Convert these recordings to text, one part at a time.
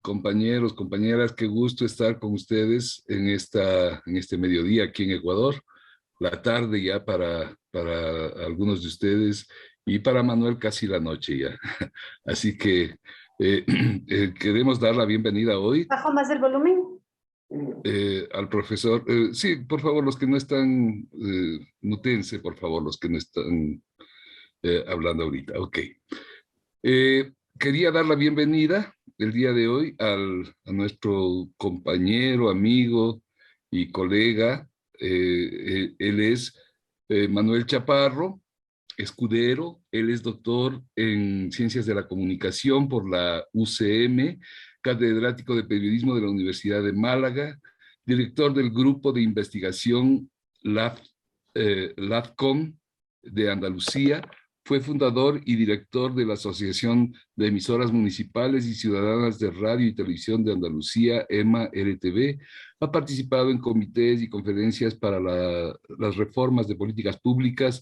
compañeros, compañeras, qué gusto estar con ustedes en este mediodía aquí en Ecuador, la tarde ya para algunos de ustedes y para Manuel casi la noche ya. Así que eh, queremos dar la bienvenida hoy ¿Bajo más el volumen? al profesor. Sí, por favor, los que no están, mutense, por favor, los que no están hablando ahorita. Ok. Quería dar la bienvenida el día de hoy a nuestro compañero, amigo y colega. Él es Manuel Chaparro Escudero. Él es doctor en Ciencias de la Comunicación por la UCM, catedrático de Periodismo de la Universidad de Málaga, director del Grupo de Investigación LAVCOM de Andalucía. Fue fundador y director de la Asociación de Emisoras Municipales y Ciudadanas de Radio y Televisión de Andalucía, EMA-RTV. Ha participado en comités y conferencias para las reformas de políticas públicas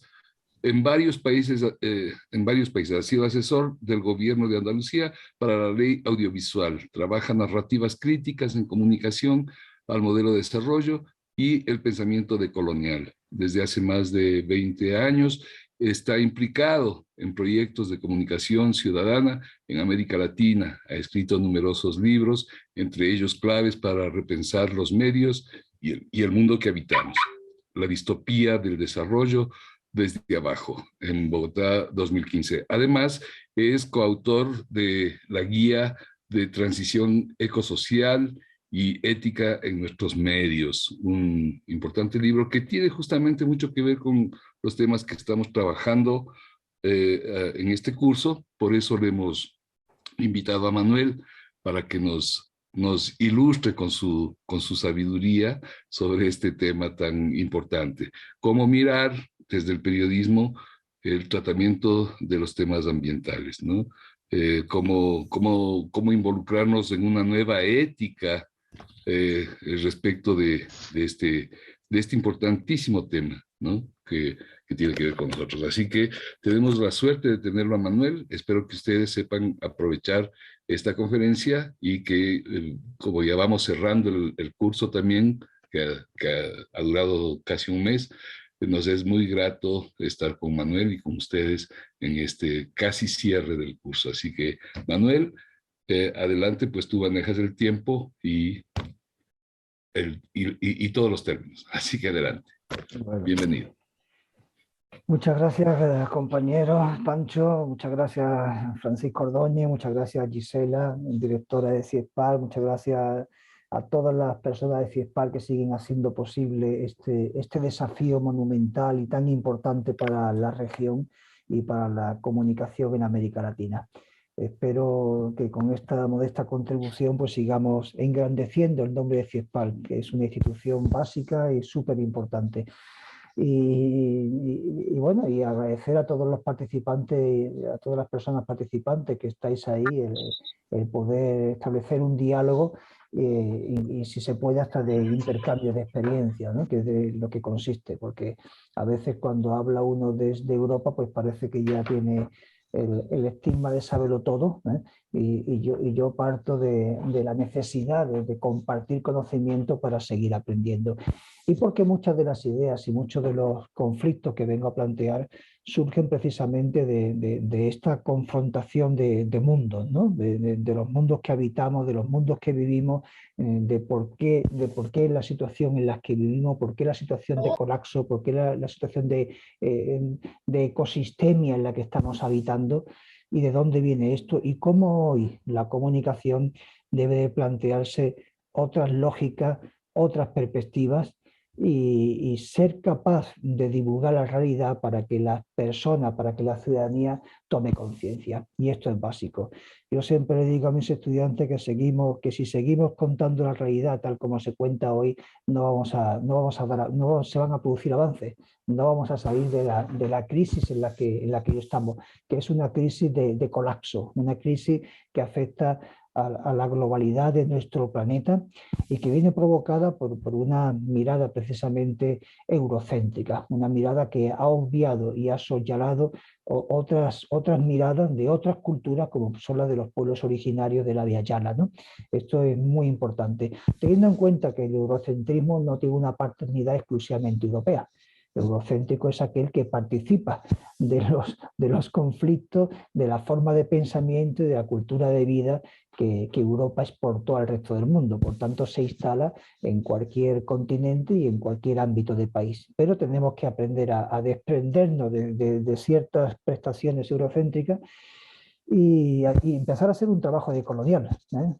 en varios países. Ha sido asesor del gobierno de Andalucía para la ley audiovisual. Trabaja narrativas críticas en comunicación al modelo de desarrollo y el pensamiento decolonial. Desde hace más de 20 años está implicado en proyectos de comunicación ciudadana en América Latina. Ha escrito numerosos libros, entre ellos claves para repensar los medios y el mundo que habitamos. La distopía del desarrollo desde abajo, en Bogotá 2015. Además, es coautor de la Guía de Transición Ecosocial y Ética en Nuestros Medios, un importante libro que tiene justamente mucho que ver con los temas que estamos trabajando en este curso. Por eso le hemos invitado a Manuel para que nos ilustre con su sabiduría sobre este tema tan importante. Cómo mirar desde el periodismo el tratamiento de los temas ambientales, ¿no? Cómo involucrarnos en una nueva ética respecto de este importantísimo tema, ¿no? Que tiene que ver con nosotros. Así que tenemos la suerte de tenerlo a Manuel. Espero que ustedes sepan aprovechar esta conferencia y que, como ya vamos cerrando el curso también, que ha durado casi un mes, nos es muy grato estar con Manuel y con ustedes en este casi cierre del curso. Así que, Manuel, adelante, pues tú manejas el tiempo y todos los términos. Así que adelante. Bueno, Bienvenido. muchas gracias, compañero Pancho, muchas gracias Francisco Ordóñez, muchas gracias Gisela, directora de CIESPAL, muchas gracias a todas las personas de CIESPAL que siguen haciendo posible este desafío monumental y tan importante para la región y para la comunicación en América Latina. Espero que con esta modesta contribución pues sigamos engrandeciendo el nombre de CIESPAL, que es una institución básica y súper importante. Y bueno, y agradecer a todos los participantes, a todas las personas participantes que estáis ahí, el poder establecer un diálogo y si se puede hasta de intercambio de experiencia, ¿no? Que es de lo que consiste, porque a veces cuando habla uno desde Europa pues parece que ya tiene el estigma de saberlo todo, ¿eh? Y yo parto de la necesidad de compartir conocimiento para seguir aprendiendo. Y porque muchas de las ideas y muchos de los conflictos que vengo a plantear surgen precisamente de esta confrontación de mundos, ¿no? De los mundos que habitamos, de los mundos que vivimos, de por qué la situación en la que vivimos, por qué la situación de colapso, por qué la situación de ecosistemia en la que estamos habitando y de dónde viene esto y cómo hoy la comunicación debe de plantearse otras lógicas, otras perspectivas y ser capaz de divulgar la realidad para que las personas, para que la ciudadanía tome conciencia. Y esto es básico. Yo siempre le digo a mis estudiantes que si seguimos contando la realidad tal como se cuenta hoy, no se van a producir avances, no vamos a salir de la crisis en la que estamos, que es una crisis de colapso, una crisis que afecta a la globalidad de nuestro planeta y que viene provocada por una mirada precisamente eurocéntrica, una mirada que ha obviado y ha soslayado otras miradas de otras culturas como son las de los pueblos originarios de la Via Yala, ¿no? Esto es muy importante, teniendo en cuenta que el eurocentrismo no tiene una paternidad exclusivamente europea. El eurocéntrico es aquel que participa de los conflictos, de la forma de pensamiento y de la cultura de vida que Europa exportó al resto del mundo. Por tanto, se instala en cualquier continente y en cualquier ámbito de país. Pero tenemos que aprender a desprendernos de ciertas prestaciones eurocéntricas y empezar a hacer un trabajo decolonial.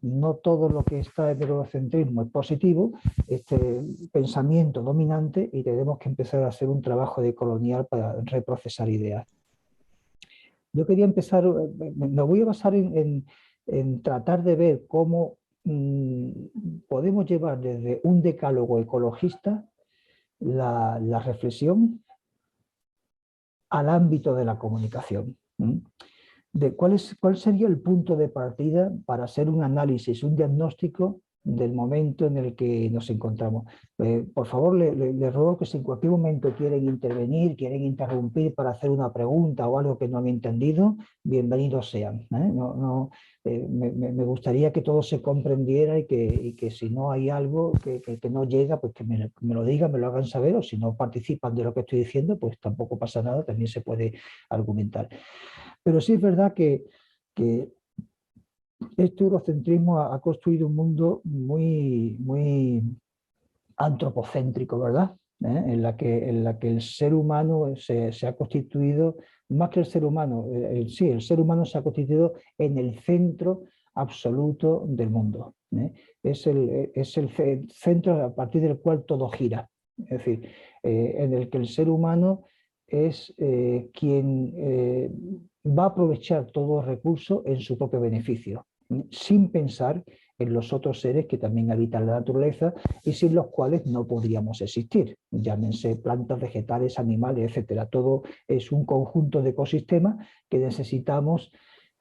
No todo lo que está en el eurocentrismo es positivo, este pensamiento dominante, y tenemos que empezar a hacer un trabajo decolonial para reprocesar ideas. Yo quería empezar, me voy a basar en tratar de ver cómo podemos llevar desde un decálogo ecologista la reflexión al ámbito de la comunicación. De cuál sería el punto de partida para hacer un análisis, un diagnóstico del momento en el que nos encontramos. Por favor, les ruego que si en cualquier momento quieren intervenir, quieren interrumpir para hacer una pregunta o algo que no han entendido, bienvenidos sean. Me gustaría que todo se comprendiera y que si no hay algo que no llega, pues que me lo digan, me lo hagan saber, o si no participan de lo que estoy diciendo, pues tampoco pasa nada, también se puede argumentar. Pero sí es verdad que este eurocentrismo ha construido un mundo muy antropocéntrico, ¿verdad? En la que el ser humano se ha constituido, más que el ser humano, sí, el ser humano se ha constituido en el centro absoluto del mundo. Es el centro a partir del cual todo gira. Es decir, en el que el ser humano es quien va a aprovechar todo recurso en su propio beneficio, sin pensar en los otros seres que también habitan la naturaleza y sin los cuales no podríamos existir, llámense plantas, vegetales, animales, etcétera. Todo es un conjunto de ecosistemas que necesitamos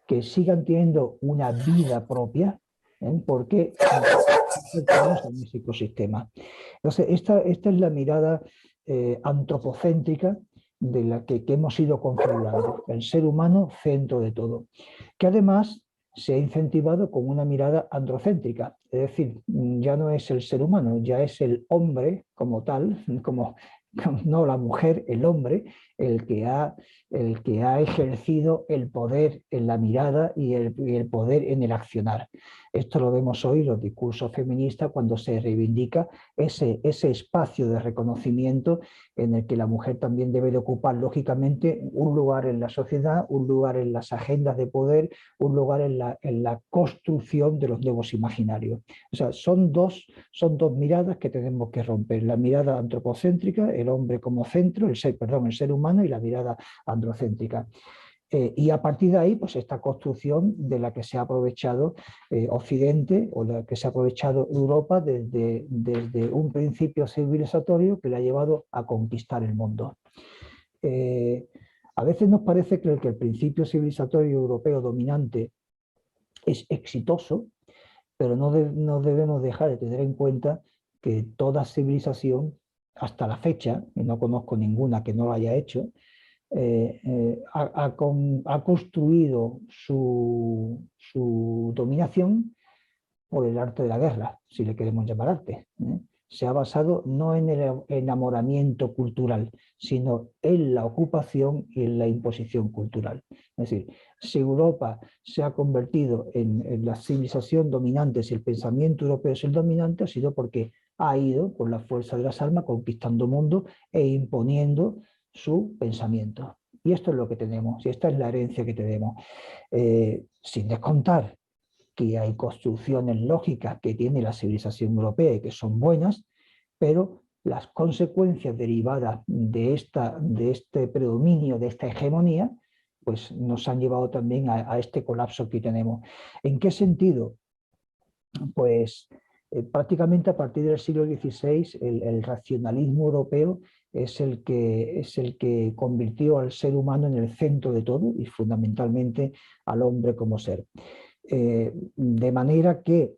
que sigan teniendo una vida propia, porque estamos en ese ecosistema. Entonces, esta es la mirada antropocéntrica de la que hemos ido configurando, el ser humano centro de todo, que además se ha incentivado con una mirada androcéntrica, es decir, ya no es el ser humano, ya es el hombre como tal, no la mujer, el hombre, el que ha ejercido el poder en la mirada y el poder en el accionar. Esto lo vemos hoy en los discursos feministas cuando se reivindica ese espacio de reconocimiento en el que la mujer también debe de ocupar lógicamente un lugar en la sociedad, un lugar en las agendas de poder, un lugar en la construcción de los nuevos imaginarios. O sea, son dos miradas que tenemos que romper. La mirada antropocéntrica, el hombre como centro, el ser humano, y la mirada androcéntrica. Y a partir de ahí, pues esta construcción de la que se ha aprovechado Occidente, o la que se ha aprovechado Europa desde un principio civilizatorio que le ha llevado a conquistar el mundo. A veces nos parece que el principio civilizatorio europeo dominante es exitoso, pero no debemos dejar de tener en cuenta que toda civilización, hasta la fecha, y no conozco ninguna que no lo haya hecho, ha construido su dominación por el arte de la guerra, si le queremos llamar arte. Se ha basado no en el enamoramiento cultural, sino en la ocupación y en la imposición cultural. Es decir, si Europa se ha convertido en la civilización dominante, si el pensamiento europeo es el dominante, ha sido porque ha ido con la fuerza de las armas conquistando mundo e imponiendo su pensamiento. Y esto es lo que tenemos, y esta es la herencia que tenemos. Sin descontar que hay construcciones lógicas que tiene la civilización europea y que son buenas, pero las consecuencias derivadas de este predominio, de esta hegemonía, pues nos han llevado también a este colapso que tenemos. ¿En qué sentido? Pues prácticamente a partir del siglo XVI el racionalismo europeo es el que convirtió al ser humano en el centro de todo y fundamentalmente al hombre como ser. De manera que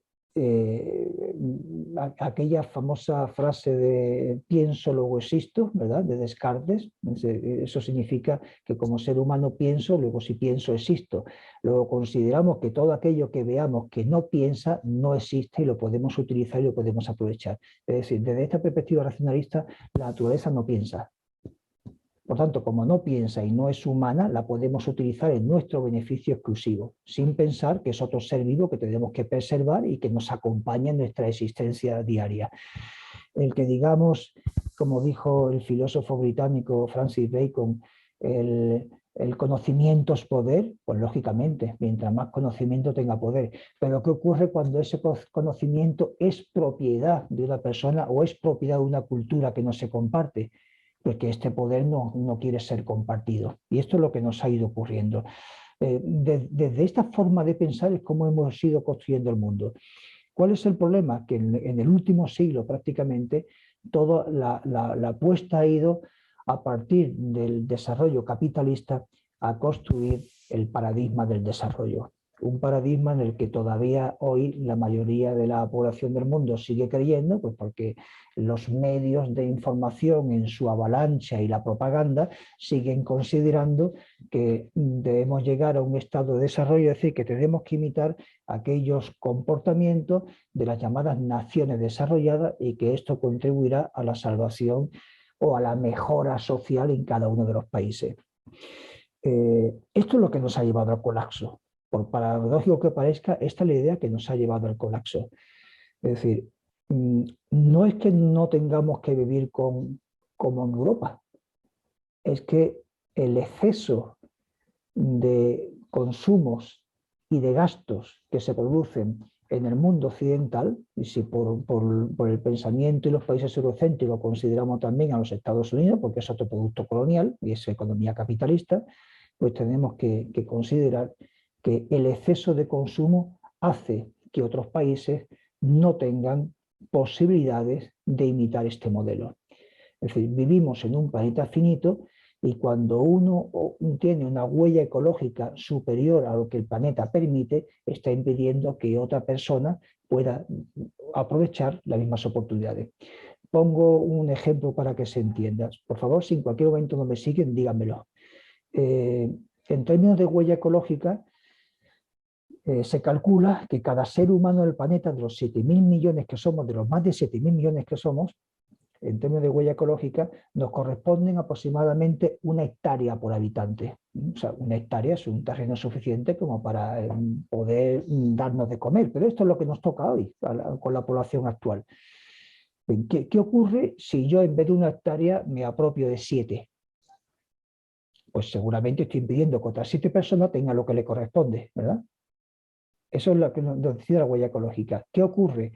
aquella famosa frase de pienso, luego existo, ¿verdad?, de Descartes, eso significa que como ser humano pienso, luego si pienso existo. Luego consideramos que todo aquello que veamos que no piensa, no existe y lo podemos utilizar y lo podemos aprovechar. Es decir, desde esta perspectiva racionalista, la naturaleza no piensa. Por tanto, como no piensa y no es humana, la podemos utilizar en nuestro beneficio exclusivo, sin pensar que es otro ser vivo que tenemos que preservar y que nos acompaña en nuestra existencia diaria. El que digamos, como dijo el filósofo británico Francis Bacon, el conocimiento es poder, pues lógicamente, mientras más conocimiento tenga poder. Pero ¿qué ocurre cuando ese conocimiento es propiedad de una persona o es propiedad de una cultura que no se comparte? Porque este poder no quiere ser compartido. Y esto es lo que nos ha ido ocurriendo. Desde esta forma de pensar es como hemos ido construyendo el mundo. ¿Cuál es el problema? Que en el último siglo prácticamente toda la apuesta ha ido a partir del desarrollo capitalista a construir el paradigma del desarrollo. Un paradigma en el que todavía hoy la mayoría de la población del mundo sigue creyendo, pues porque los medios de información en su avalancha y la propaganda siguen considerando que debemos llegar a un estado de desarrollo, es decir, que tenemos que imitar aquellos comportamientos de las llamadas naciones desarrolladas y que esto contribuirá a la salvación o a la mejora social en cada uno de los países. Esto es lo que nos ha llevado al colapso. Por paradójico que parezca, esta es la idea que nos ha llevado al colapso. Es decir, no es que no tengamos que vivir como en Europa, es que el exceso de consumos y de gastos que se producen en el mundo occidental, y si por el pensamiento y los países eurocéntricos consideramos también a los Estados Unidos, porque es otro producto colonial y es economía capitalista, pues tenemos que considerar que el exceso de consumo hace que otros países no tengan posibilidades de imitar este modelo. Es decir, vivimos en un planeta finito y cuando uno tiene una huella ecológica superior a lo que el planeta permite, está impidiendo que otra persona pueda aprovechar las mismas oportunidades. Pongo un ejemplo para que se entienda. Por favor, si en cualquier momento no me siguen, díganmelo. En términos de huella ecológica, se calcula que cada ser humano del planeta, de los 7.000 millones que somos, de los más de 7.000 millones que somos, en términos de huella ecológica, nos corresponden aproximadamente 1 hectárea por habitante. O sea, 1 hectárea es un terreno suficiente como para poder darnos de comer, pero esto es lo que nos toca hoy con la población actual. ¿Qué ocurre si yo en vez de 1 hectárea me apropio de 7? Pues seguramente estoy impidiendo que otras 7 personas tengan lo que le corresponde, ¿verdad? Eso es lo que nos decide la huella ecológica. ¿Qué ocurre?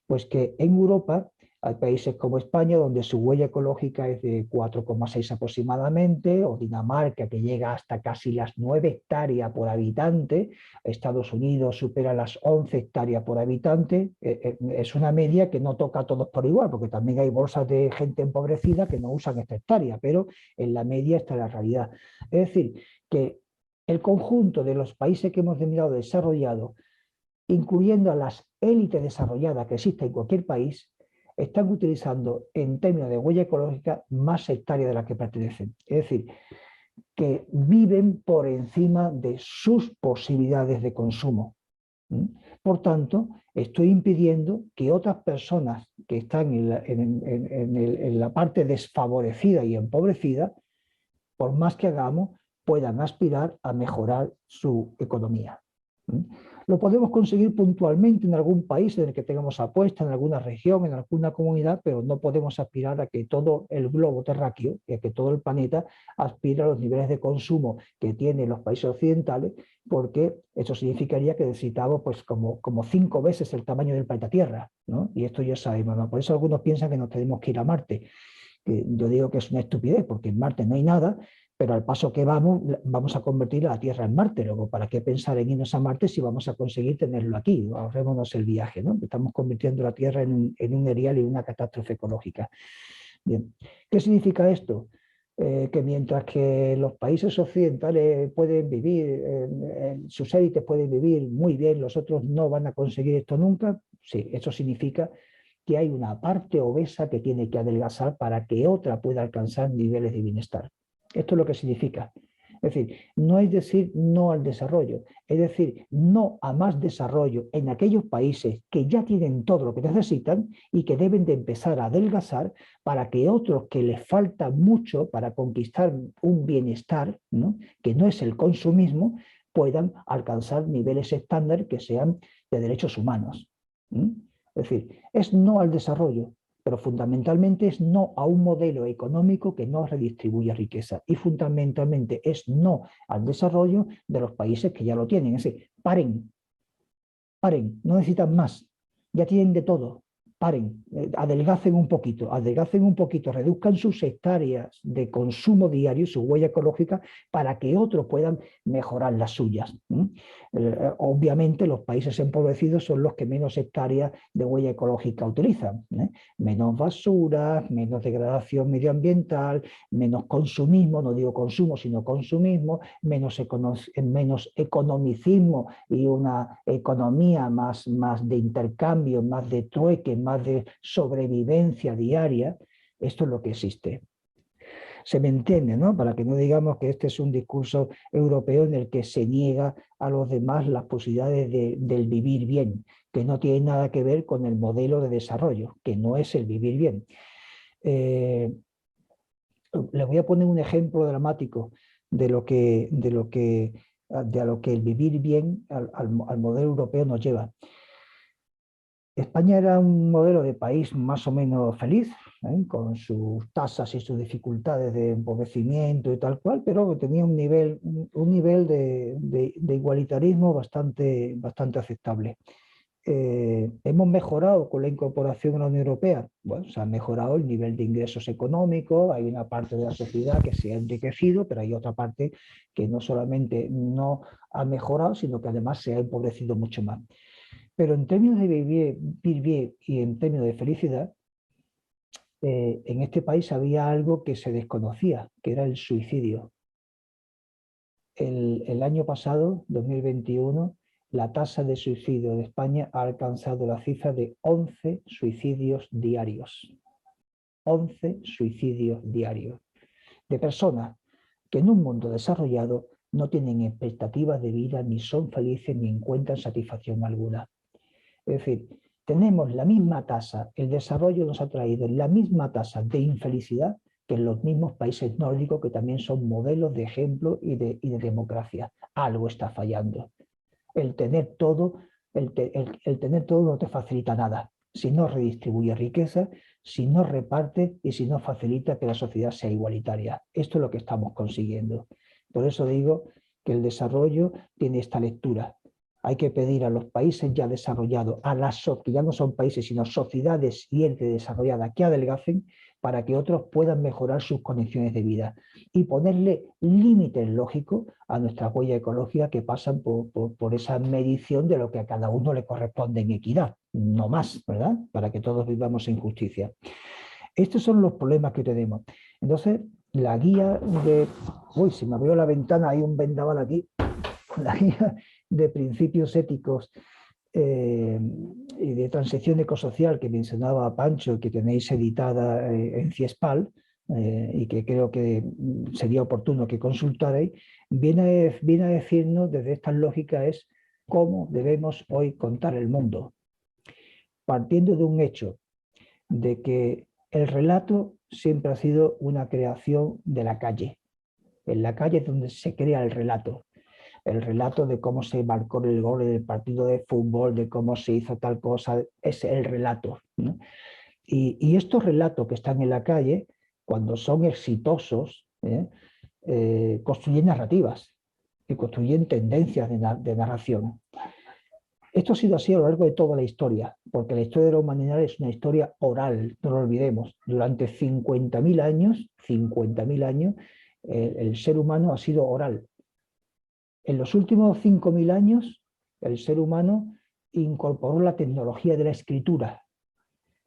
Pues que en Europa hay países como España, donde su huella ecológica es de 4,6 aproximadamente, o Dinamarca, que llega hasta casi las 9 hectáreas por habitante. Estados Unidos supera las 11 hectáreas por habitante. Es una media que no toca a todos por igual, porque también hay bolsas de gente empobrecida que no usan esta hectárea, pero en la media está la realidad. Es decir, que el conjunto de los países que hemos denominado desarrollados, incluyendo a las élites desarrolladas que existen en cualquier país, están utilizando en términos de huella ecológica más hectáreas de las que pertenecen. Es decir, que viven por encima de sus posibilidades de consumo. Por tanto, estoy impidiendo que otras personas que están en la parte desfavorecida y empobrecida, por más que hagamos, puedan aspirar a mejorar su economía. Lo podemos conseguir puntualmente en algún país en el que tengamos apuesta, en alguna región, en alguna comunidad, pero no podemos aspirar a que todo el globo terráqueo y a que todo el planeta aspire a los niveles de consumo que tienen los países occidentales, porque eso significaría que necesitamos pues, como 5 veces el tamaño del planeta Tierra, ¿no? Y esto ya sabemos, ¿no? Por eso algunos piensan que nos tenemos que ir a Marte. Yo digo que es una estupidez, porque en Marte no hay nada, pero al paso que vamos a convertir a la Tierra en Marte. Luego, ¿para qué pensar en irnos a Marte si vamos a conseguir tenerlo aquí? Ahorrémonos el viaje, ¿no? Estamos convirtiendo la Tierra en un erial y una catástrofe ecológica. Bien, ¿qué significa esto? que mientras que los países occidentales pueden vivir, sus élites pueden vivir muy bien, los otros no van a conseguir esto nunca. Sí, eso significa que hay una parte obesa que tiene que adelgazar para que otra pueda alcanzar niveles de bienestar. Esto es lo que significa. Es decir, no es decir no al desarrollo, es decir, no a más desarrollo en aquellos países que ya tienen todo lo que necesitan y que deben de empezar a adelgazar para que otros que les falta mucho para conquistar un bienestar, ¿no?, que no es el consumismo, puedan alcanzar niveles estándar que sean de derechos humanos. Es decir, es no al desarrollo, pero fundamentalmente es no a un modelo económico que no redistribuye riqueza y fundamentalmente es no al desarrollo de los países que ya lo tienen. Es decir, paren, no necesitan más, ya tienen de todo. Paren, adelgacen un poquito, reduzcan sus hectáreas de consumo diario, su huella ecológica, para que otros puedan mejorar las suyas. Obviamente los países empobrecidos son los que menos hectáreas de huella ecológica utilizan. Menos basura, menos degradación medioambiental, menos consumismo, no digo consumo, sino consumismo, menos economicismo y una economía más de intercambio, más de trueque, más de sobrevivencia diaria. Esto es lo que existe. Se me entiende, ¿no? Para que no digamos que este es un discurso europeo en el que se niega a los demás las posibilidades del vivir bien, que no tiene nada que ver con el modelo de desarrollo, que no es el vivir bien. Les voy a poner un ejemplo dramático de lo que el vivir bien al modelo europeo nos lleva. España era un modelo de país más o menos feliz, con sus tasas y sus dificultades de empobrecimiento y tal cual, pero tenía un nivel de igualitarismo bastante aceptable. ¿Hemos mejorado con la incorporación a la Unión Europea? Bueno, se ha mejorado el nivel de ingresos económicos, hay una parte de la sociedad que se ha enriquecido, pero hay otra parte que no solamente no ha mejorado, sino que además se ha empobrecido mucho más. Pero en términos de vivir bien y en términos de felicidad, en este país había algo que se desconocía, que era el suicidio. El año pasado, 2021, la tasa de suicidio de España ha alcanzado la cifra de 11 suicidios diarios. 11 suicidios diarios de personas que en un mundo desarrollado no tienen expectativas de vida, ni son felices, ni encuentran satisfacción alguna. Es decir, tenemos la misma tasa, el desarrollo nos ha traído la misma tasa de infelicidad que en los mismos países nórdicos, que también son modelos de ejemplo y de democracia. Algo está fallando. El tener todo no te facilita nada. Si no redistribuye riqueza, si no reparte y si no facilita que la sociedad sea igualitaria. Esto es lo que estamos consiguiendo. Por eso digo que el desarrollo tiene esta lectura. Hay que pedir a los países ya desarrollados, que ya no son países, sino sociedades y entes desarrolladas, que adelgacen para que otros puedan mejorar sus condiciones de vida y ponerle límites lógicos a nuestra huella ecológica, que pasan por esa medición de lo que a cada uno le corresponde en equidad, no más, ¿verdad? Para que todos vivamos en justicia. Estos son los problemas que tenemos. Entonces, la guía de... Uy, se me abrió la ventana, hay un vendaval aquí. La guía de principios éticos y de transición ecosocial que mencionaba Pancho, que tenéis editada en CIESPAL, y que creo que sería oportuno que consultarais, viene a decirnos desde esta lógica es cómo debemos hoy contar el mundo, partiendo de un hecho, de que el relato siempre ha sido una creación de la calle. En la calle es donde se crea el relato de cómo se marcó el gol del partido de fútbol, de cómo se hizo tal cosa, es el relato, ¿no? Y estos relatos que están en la calle, cuando son exitosos, construyen narrativas y construyen tendencias de narración. Esto ha sido así a lo largo de toda la historia, porque la historia de la humanidad es una historia oral, no lo olvidemos. Durante 50.000 años, el ser humano ha sido oral. En los últimos 5.000 años, el ser humano incorporó la tecnología de la escritura.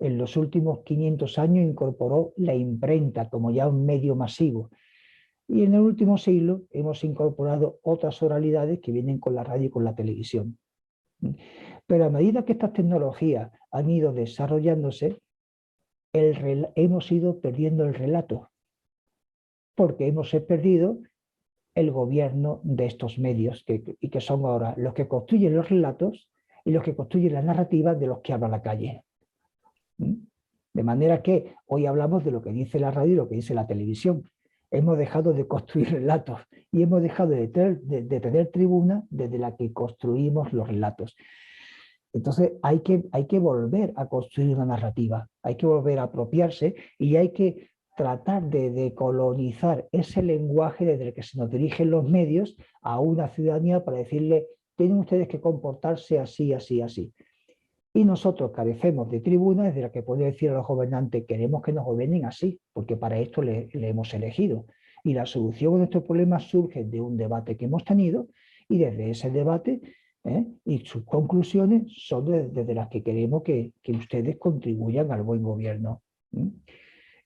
en los últimos 500 años incorporó la imprenta como ya un medio masivo. Y en el último siglo hemos incorporado otras oralidades que vienen con la radio y con la televisión. Pero a medida que estas tecnologías han ido desarrollándose, hemos ido perdiendo el relato, porque hemos perdido el gobierno de estos medios, y que son ahora los que construyen los relatos y los que construyen las narrativas de los que habla la calle. De manera que hoy hablamos de lo que dice la radio y lo que dice la televisión. Hemos dejado de construir relatos y hemos dejado de tener tribuna desde la que construimos los relatos. Entonces hay que volver a construir una narrativa, hay que volver a apropiarse y hay que tratar de decolonizar ese lenguaje desde el que se nos dirigen los medios a una ciudadanía para decirle: tienen ustedes que comportarse así, así, así. Y nosotros carecemos de tribuna desde la que puede decir a los gobernantes: queremos que nos gobiernen así, porque para esto le hemos elegido. Y la solución a nuestros problemas surge de un debate que hemos tenido, y desde ese debate y sus conclusiones son desde las que queremos que ustedes contribuyan al buen gobierno.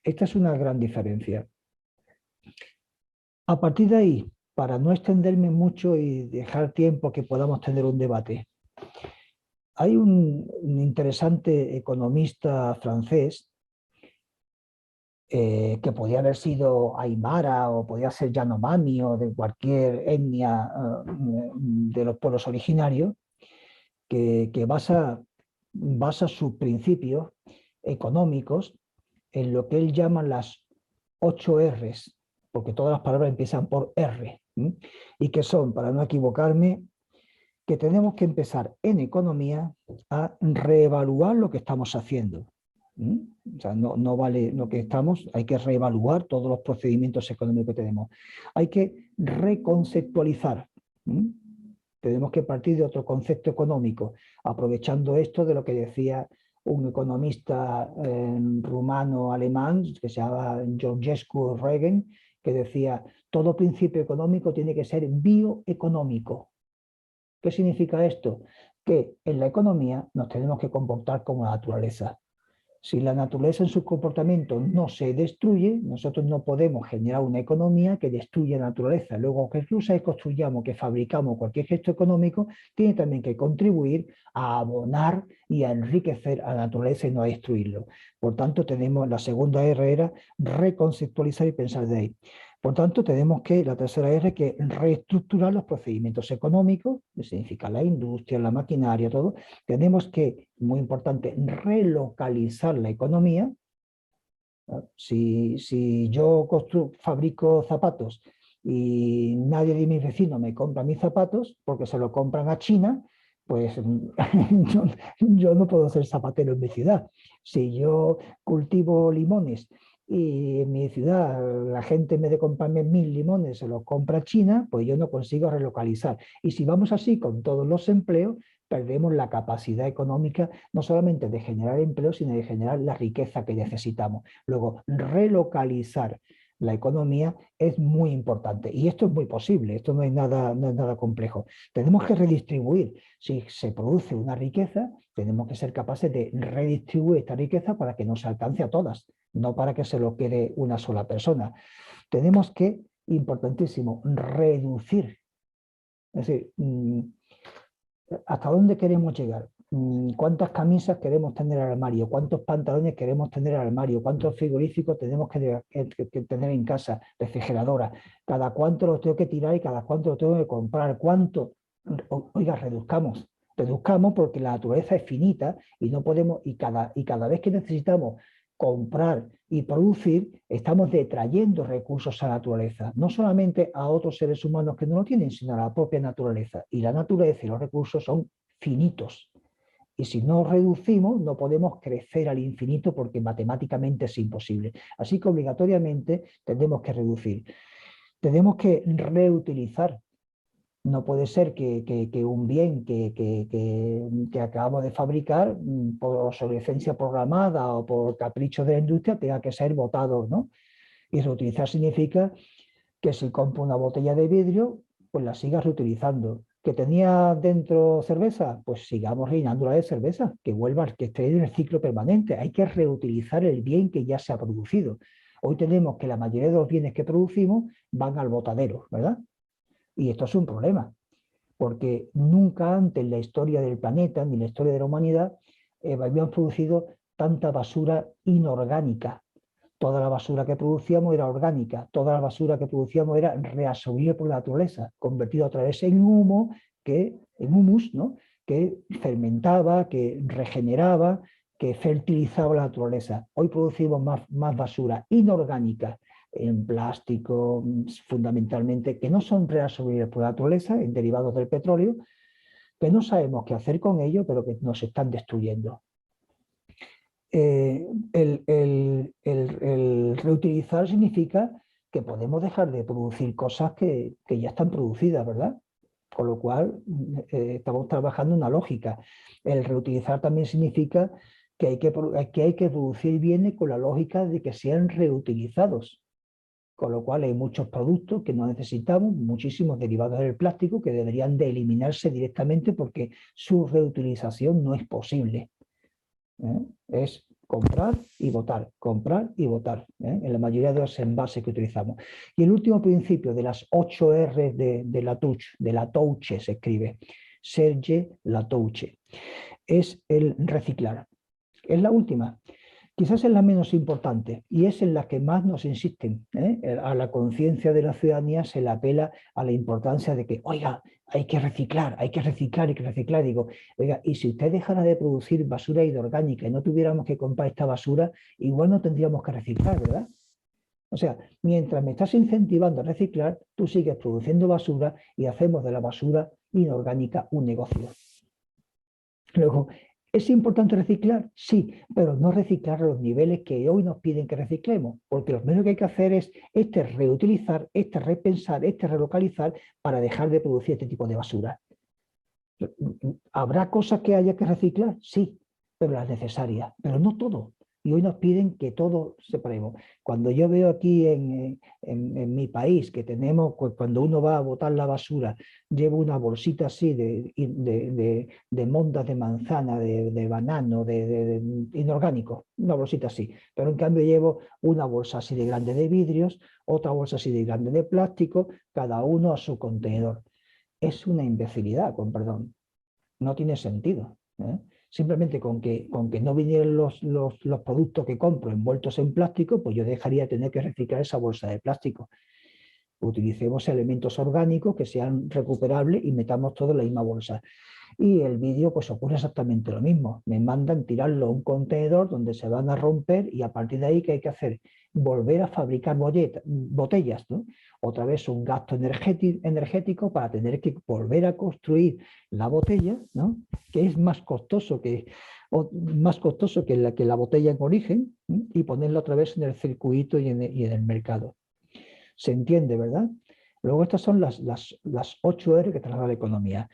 Esta es una gran diferencia. A partir de ahí, para no extenderme mucho y dejar tiempo que podamos tener un debate, hay un interesante economista francés que podía haber sido aymara o podía ser yanomami o de cualquier etnia de los pueblos originarios, que basa sus principios económicos en lo que él llama las 8 R's, porque todas las palabras empiezan por R, y que son, para no equivocarme, que tenemos que empezar en economía a reevaluar lo que estamos haciendo. O sea, no vale lo que estamos, hay que reevaluar todos los procedimientos económicos que tenemos. Hay que reconceptualizar. Tenemos que partir de otro concepto económico, aprovechando esto de lo que decía un economista rumano-alemán que se llama Georgescu Regen, que decía: todo principio económico tiene que ser bioeconómico. ¿Qué significa esto? Que en la economía nos tenemos que comportar como la naturaleza. Si la naturaleza en sus comportamientos no se destruye, nosotros no podemos generar una economía que destruya la naturaleza. Luego, que incluso construyamos, que fabricamos cualquier gesto económico, tiene también que contribuir a abonar y a enriquecer a la naturaleza y no a destruirlo. Por tanto, tenemos la segunda R, era reconceptualizar y pensar de ahí. Por tanto, tenemos que, la tercera R, que reestructurar los procedimientos económicos, que significa la industria, la maquinaria, todo. Tenemos que, muy importante, relocalizar la economía. Si yo fabrico zapatos y nadie de mis vecinos me compra mis zapatos porque se lo compran a China, pues yo no puedo ser zapatero en mi ciudad. Si yo cultivo limones y en mi ciudad la gente, en vez de comprarme 1000 limones, se los compra a China, pues yo no consigo relocalizar. Y si vamos así con todos los empleos, perdemos la capacidad económica no solamente de generar empleo, sino de generar la riqueza que necesitamos. Luego, relocalizar la economía es muy importante, y esto es muy posible, esto no es nada complejo. Tenemos que redistribuir. Si se produce una riqueza, tenemos que ser capaces de redistribuir esta riqueza para que nos alcance a todas, no para que se lo quede una sola persona. Tenemos que, importantísimo, reducir. Es decir, ¿hasta dónde queremos llegar? ¿Cuántas camisas queremos tener en el armario? ¿Cuántos pantalones queremos tener en el armario? ¿Cuántos frigoríficos tenemos que tener en casa? Refrigeradora. ¿Cada cuánto los tengo que tirar y cada cuánto los tengo que comprar? ¿Cuánto? Oiga, reduzcamos porque la naturaleza es finita y no podemos, y cada vez que necesitamos comprar y producir, estamos detrayendo recursos a la naturaleza, no solamente a otros seres humanos que no lo tienen, sino a la propia naturaleza. Y la naturaleza y los recursos son finitos. Y si no reducimos, no podemos crecer al infinito porque matemáticamente es imposible. Así que obligatoriamente tenemos que reducir. Tenemos que reutilizar. No puede ser que un bien que acabamos de fabricar por obsolescencia programada o por capricho de la industria tenga que ser botado, ¿no? Y reutilizar significa que si compro una botella de vidrio, pues la sigas reutilizando. ¿Que tenía dentro cerveza? Pues sigamos rellenándola de cerveza, que vuelva, que esté en el ciclo permanente. Hay que reutilizar el bien que ya se ha producido. Hoy tenemos que la mayoría de los bienes que producimos van al botadero, ¿verdad? Y esto es un problema, porque nunca antes en la historia del planeta, ni en la historia de la humanidad, habíamos producido tanta basura inorgánica. Toda la basura que producíamos era orgánica, toda la basura que producíamos era reabsorbida por la naturaleza, convertida otra vez en humo, en humus, ¿no? Que fermentaba, que regeneraba, que fertilizaba la naturaleza. Hoy producimos más basura inorgánica en plástico, fundamentalmente, que no son reabsorbibles por la naturaleza, en derivados del petróleo, que no sabemos qué hacer con ello, pero que nos están destruyendo. El reutilizar significa que podemos dejar de producir cosas que ya están producidas, ¿verdad? Con lo cual estamos trabajando una lógica. El reutilizar también significa que hay que producir bienes con la lógica de que sean reutilizados. Con lo cual hay muchos productos que no necesitamos, muchísimos derivados del plástico que deberían de eliminarse directamente porque su reutilización no es posible. Es comprar y botar, en la mayoría de los envases que utilizamos. Y el último principio de las 8 R de Latouche se escribe, Serge Latouche, es el reciclar. Es la última. Quizás es la menos importante y es en la que más nos insisten. A la conciencia de la ciudadanía se le apela a la importancia de que, oiga, hay que reciclar, hay que reciclar, hay que reciclar. Digo, oiga, y si usted dejara de producir basura inorgánica y no tuviéramos que comprar esta basura, igual no tendríamos que reciclar, ¿verdad? O sea, mientras me estás incentivando a reciclar, tú sigues produciendo basura y hacemos de la basura inorgánica un negocio. Luego, ¿es importante reciclar? Sí, pero no reciclar a los niveles que hoy nos piden que reciclemos, porque lo menos que hay que hacer es reutilizar, repensar, relocalizar para dejar de producir este tipo de basura. ¿Habrá cosas que haya que reciclar? Sí, pero las necesarias, pero no todo. Y hoy nos piden que todo separemos. Cuando yo veo aquí en mi país que tenemos, cuando uno va a botar la basura, lleva una bolsita así de mondas de manzana, de banano, de inorgánico, una bolsita así. Pero en cambio llevo una bolsa así de grande de vidrios, otra bolsa así de grande de plástico, cada uno a su contenedor. Es una imbecilidad, con perdón. No tiene sentido. Simplemente con que no vinieran los productos que compro envueltos en plástico, pues yo dejaría de tener que reciclar esa bolsa de plástico. Utilicemos elementos orgánicos que sean recuperables y metamos todo en la misma bolsa. Y el vídeo pues ocurre exactamente lo mismo. Me mandan tirarlo a un contenedor donde se van a romper y a partir de ahí, ¿qué hay que hacer? Volver a fabricar botellas, ¿no? Otra vez un gasto energético para tener que volver a construir la botella, ¿no? Que es más costoso que la botella en origen, ¿no? Y ponerla otra vez en el circuito y en el mercado. ¿Se entiende, verdad? Luego estas son las 8 R que traslada la economía.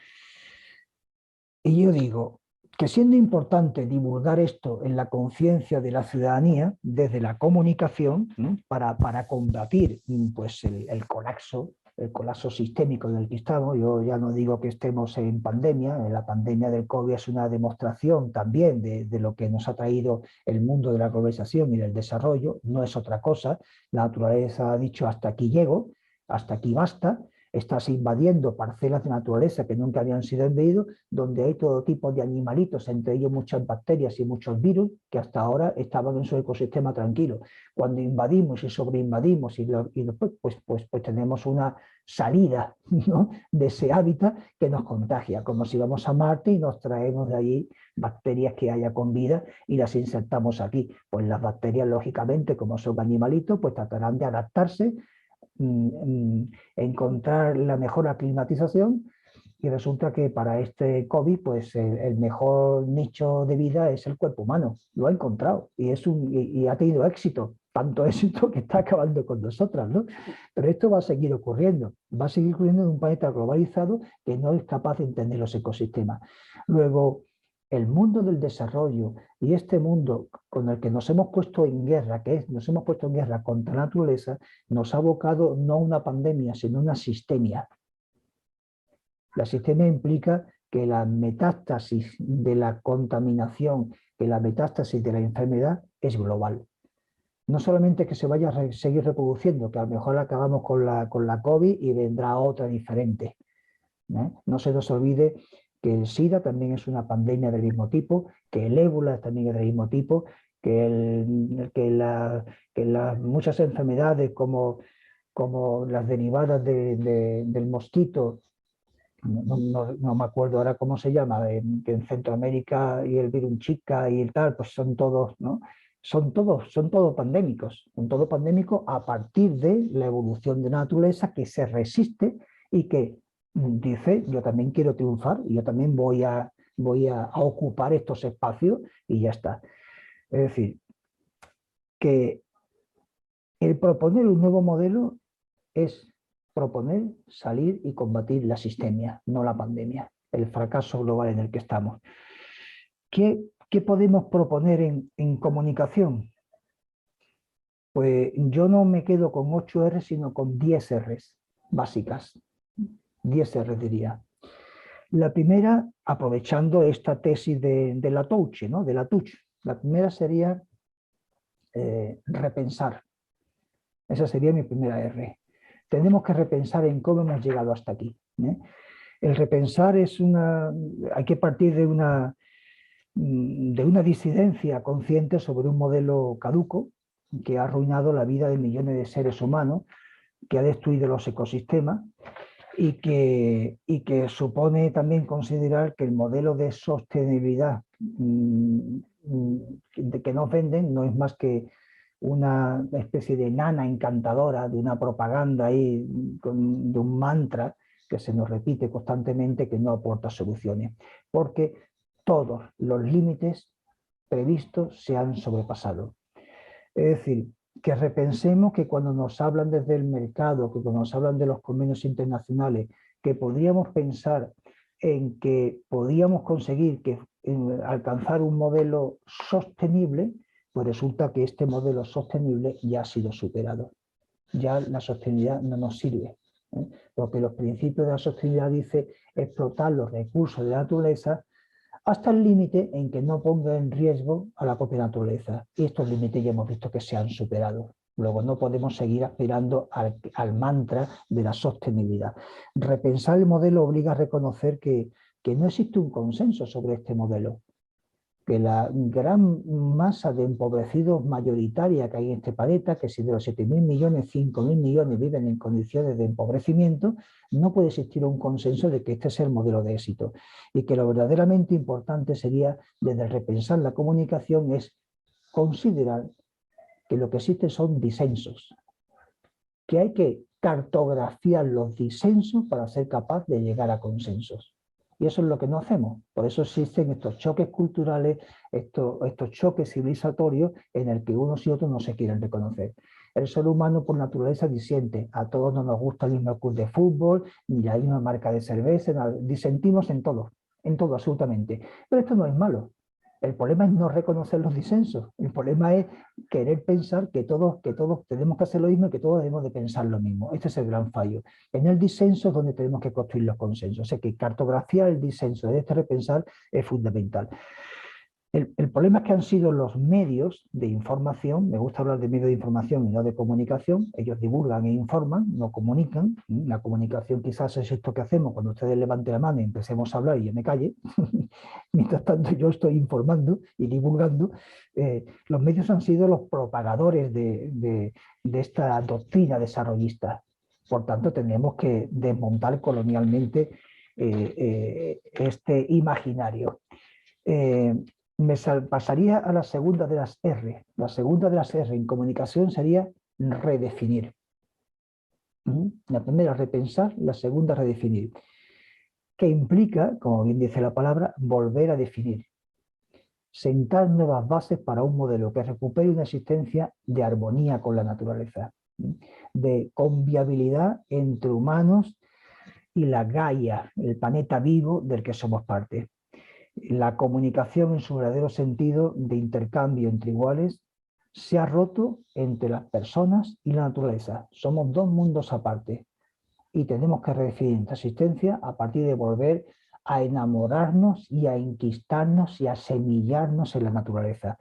Y yo digo que siendo importante divulgar esto en la conciencia de la ciudadanía desde la comunicación, ¿no? para combatir pues, el colapso sistémico del que estamos. Yo ya no digo que estemos en pandemia, la pandemia del COVID es una demostración también de lo que nos ha traído el mundo de la globalización y del desarrollo, no es otra cosa. La naturaleza ha dicho hasta aquí llego, hasta aquí basta. Estás invadiendo parcelas de naturaleza que nunca habían sido invadidas, donde hay todo tipo de animalitos, entre ellos muchas bacterias y muchos virus, que hasta ahora estaban en su ecosistema tranquilo. Cuando invadimos y sobreinvadimos y después pues tenemos una salida, ¿no? de ese hábitat que nos contagia, como si vamos a Marte y nos traemos de allí bacterias que haya con vida y las insertamos aquí. Pues las bacterias, lógicamente, como son animalitos, pues tratarán de adaptarse, encontrar la mejor aclimatización, y resulta que para este COVID pues el mejor nicho de vida es el cuerpo humano. Lo ha encontrado y ha tenido éxito, tanto éxito que está acabando con nosotras, ¿no? Pero esto va a seguir ocurriendo en un planeta globalizado que no es capaz de entender los ecosistemas. Luego, el mundo del desarrollo y este mundo con el que nos hemos puesto en guerra, nos hemos puesto en guerra contra la naturaleza, nos ha abocado no a una pandemia, sino a una sistemia. La sistemia implica que la metástasis de la contaminación, que la metástasis de la enfermedad es global. No solamente que se vaya a seguir reproduciendo, que a lo mejor acabamos con la COVID y vendrá otra diferente. No se nos olvide que el SIDA también es una pandemia del mismo tipo, que el ébola también es del mismo tipo, que muchas enfermedades como las derivadas del mosquito, no me acuerdo ahora cómo se llama, que en Centroamérica y el virus Chica y el tal, pues son todos, ¿no? Son todos pandémicos, a partir de la evolución de la naturaleza que se resiste y que dice, yo también quiero triunfar, y yo también voy a ocupar estos espacios y ya está. Es decir, que el proponer un nuevo modelo es proponer salir y combatir la sistemia, no la pandemia, el fracaso global en el que estamos. ¿Qué podemos proponer en comunicación? Pues yo no me quedo con 8 R, sino con 10 Rs básicas. 10 R diría. La primera, aprovechando esta tesis de la Touche, ¿no? De la Touche. La primera sería repensar. Esa sería mi primera R. Tenemos que repensar en cómo hemos llegado hasta aquí. El repensar hay que partir de una disidencia consciente sobre un modelo caduco que ha arruinado la vida de millones de seres humanos, que ha destruido los ecosistemas y que supone también considerar que el modelo de sostenibilidad que nos venden no es más que una especie de nana encantadora, de una propaganda ahí, de un mantra que se nos repite constantemente, que no aporta soluciones, porque todos los límites previstos se han sobrepasado. Es decir, que repensemos que cuando nos hablan desde el mercado, que cuando nos hablan de los convenios internacionales, que podríamos pensar en que podíamos conseguir alcanzar un modelo sostenible, pues resulta que este modelo sostenible ya ha sido superado. Ya la sostenibilidad no nos sirve, porque los principios de la sostenibilidad dicen explotar los recursos de la naturaleza hasta el límite en que no ponga en riesgo a la propia naturaleza. Y estos límites ya hemos visto que se han superado. Luego no podemos seguir aspirando al mantra de la sostenibilidad. Repensar el modelo obliga a reconocer que no existe un consenso sobre este modelo, que la gran masa de empobrecidos mayoritaria que hay en este planeta, que si de los 7.000 millones, 5.000 millones viven en condiciones de empobrecimiento, no puede existir un consenso de que este es el modelo de éxito. Y que lo verdaderamente importante sería, desde repensar la comunicación, es considerar que lo que existe son disensos, que hay que cartografiar los disensos para ser capaz de llegar a consensos. Y eso es lo que no hacemos. Por eso existen estos choques culturales, estos choques civilizatorios en el que unos y otros no se quieren reconocer. El ser humano por naturaleza disiente. A todos no nos gusta el mismo club de fútbol, ni la misma marca de cerveza. Disentimos en todo absolutamente. Pero esto no es malo. El problema es no reconocer los disensos. El problema es querer pensar que todos tenemos que hacer lo mismo y que todos debemos de pensar lo mismo. Este es el gran fallo. En el disenso es donde tenemos que construir los consensos. O sea que cartografiar el disenso de este repensar es fundamental. El problema es que han sido los medios de información, me gusta hablar de medios de información y no de comunicación, ellos divulgan e informan, no comunican. La comunicación quizás es esto que hacemos cuando ustedes levanten la mano y empecemos a hablar y yo me calle. Mientras tanto yo estoy informando y divulgando. Los medios han sido los propagadores de esta doctrina desarrollista. Por tanto, tenemos que desmontar colonialmente este imaginario. Pasaría a la segunda de las R. La segunda de las R en comunicación sería redefinir. La primera, repensar; la segunda, redefinir. Que implica, como bien dice la palabra, volver a definir. Sentar nuevas bases para un modelo que recupere una existencia de armonía con la naturaleza, de conviabilidad entre humanos y la Gaia, el planeta vivo del que somos parte. La comunicación en su verdadero sentido de intercambio entre iguales se ha roto entre las personas y la naturaleza. Somos dos mundos aparte. Y tenemos que redefinir nuestra existencia a partir de volver a enamorarnos y a enquistarnos y a semillarnos en la naturaleza.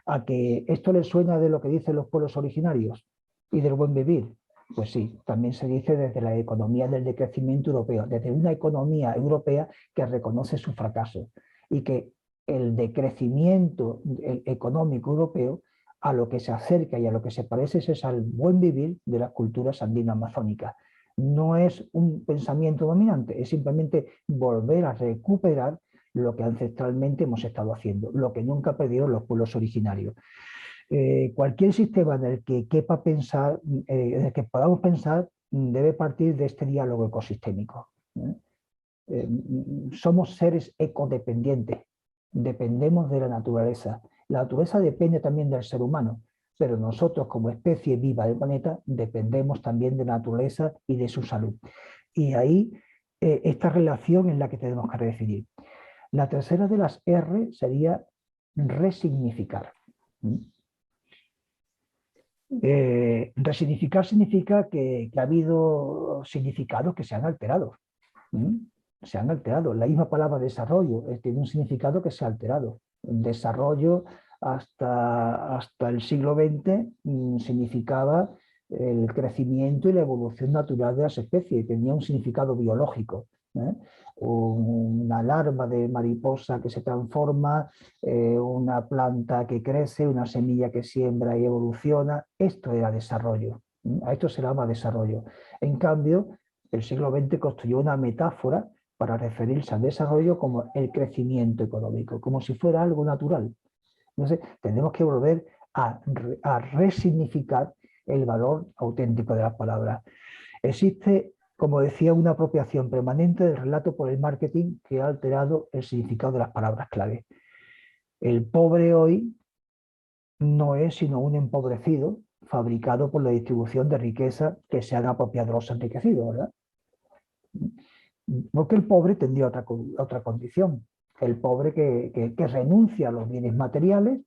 ¿A que esto le suena de lo que dicen los pueblos originarios y del buen vivir? Pues sí, también se dice desde la economía del decrecimiento europeo, desde una economía europea que reconoce su fracaso y que el decrecimiento económico europeo a lo que se acerca y a lo que se parece es al buen vivir de las culturas andino-amazónicas. No es un pensamiento dominante, es simplemente volver a recuperar lo que ancestralmente hemos estado haciendo, lo que nunca perdieron los pueblos originarios. Cualquier sistema en el que quepa pensar, en el que podamos pensar, debe partir de este diálogo ecosistémico. Somos seres ecodependientes, dependemos de la naturaleza. La naturaleza depende también del ser humano, pero nosotros como especie viva del planeta dependemos también de la naturaleza y de su salud. Y ahí esta relación es la que tenemos que redefinir. La tercera de las R sería resignificar. Resignificar significa que ha habido significados que se han alterado. Se han alterado. La misma palabra desarrollo tiene un significado que se ha alterado. El desarrollo hasta el siglo XX significaba el crecimiento y la evolución natural de las especies, tenía un significado biológico. Una larva de mariposa que se transforma, una planta que crece, una semilla que siembra y evoluciona. Esto era desarrollo. A esto se llama desarrollo. En cambio, el siglo XX construyó una metáfora para referirse al desarrollo como el crecimiento económico, como si fuera algo natural. Entonces, tenemos que volver a resignificar el valor auténtico de las palabras. Existe, como decía, una apropiación permanente del relato por el marketing que ha alterado el significado de las palabras clave. El pobre hoy no es sino un empobrecido fabricado por la distribución de riqueza que se han apropiado los enriquecidos, ¿verdad? Porque el pobre tendría otra condición. El pobre que renuncia a los bienes materiales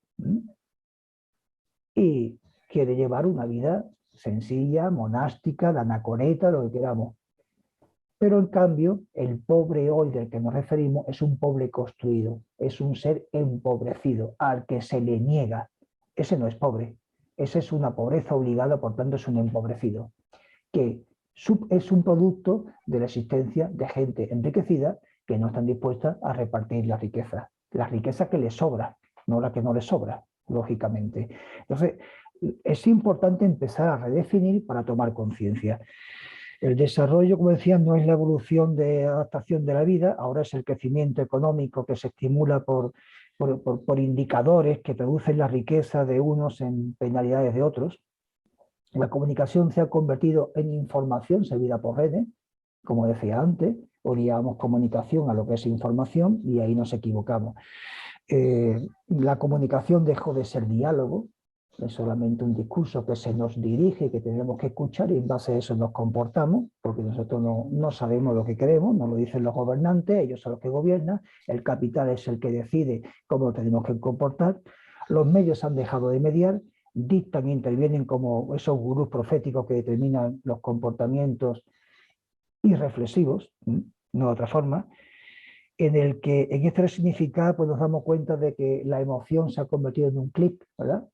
y quiere llevar una vida sencilla, monástica, de anacoreta, lo que queramos. Pero en cambio, el pobre hoy del que nos referimos es un pobre construido, es un ser empobrecido, al que se le niega. Ese no es pobre, ese es una pobreza obligada, por tanto es un empobrecido, que es un producto de la existencia de gente enriquecida que no están dispuestas a repartir la riqueza que les sobra, no la que no les sobra, lógicamente. Entonces, es importante empezar a redefinir para tomar conciencia. El desarrollo, como decía, no es la evolución de adaptación de la vida, ahora es el crecimiento económico que se estimula por indicadores que traducen la riqueza de unos en penalidades de otros. La comunicación se ha convertido en información servida por redes, como decía antes, odiamos comunicación a lo que es información y ahí nos equivocamos. La comunicación dejó de ser diálogo, es solamente un discurso que se nos dirige, que tenemos que escuchar y en base a eso nos comportamos, porque nosotros no sabemos lo que queremos, nos lo dicen los gobernantes, ellos son los que gobiernan, el capital es el que decide cómo tenemos que comportar, los medios han dejado de mediar, dictan e intervienen como esos gurús proféticos que determinan los comportamientos irreflexivos, no de otra forma, en el que en este resignificar pues nos damos cuenta de que la emoción se ha convertido en un clic, ¿verdad?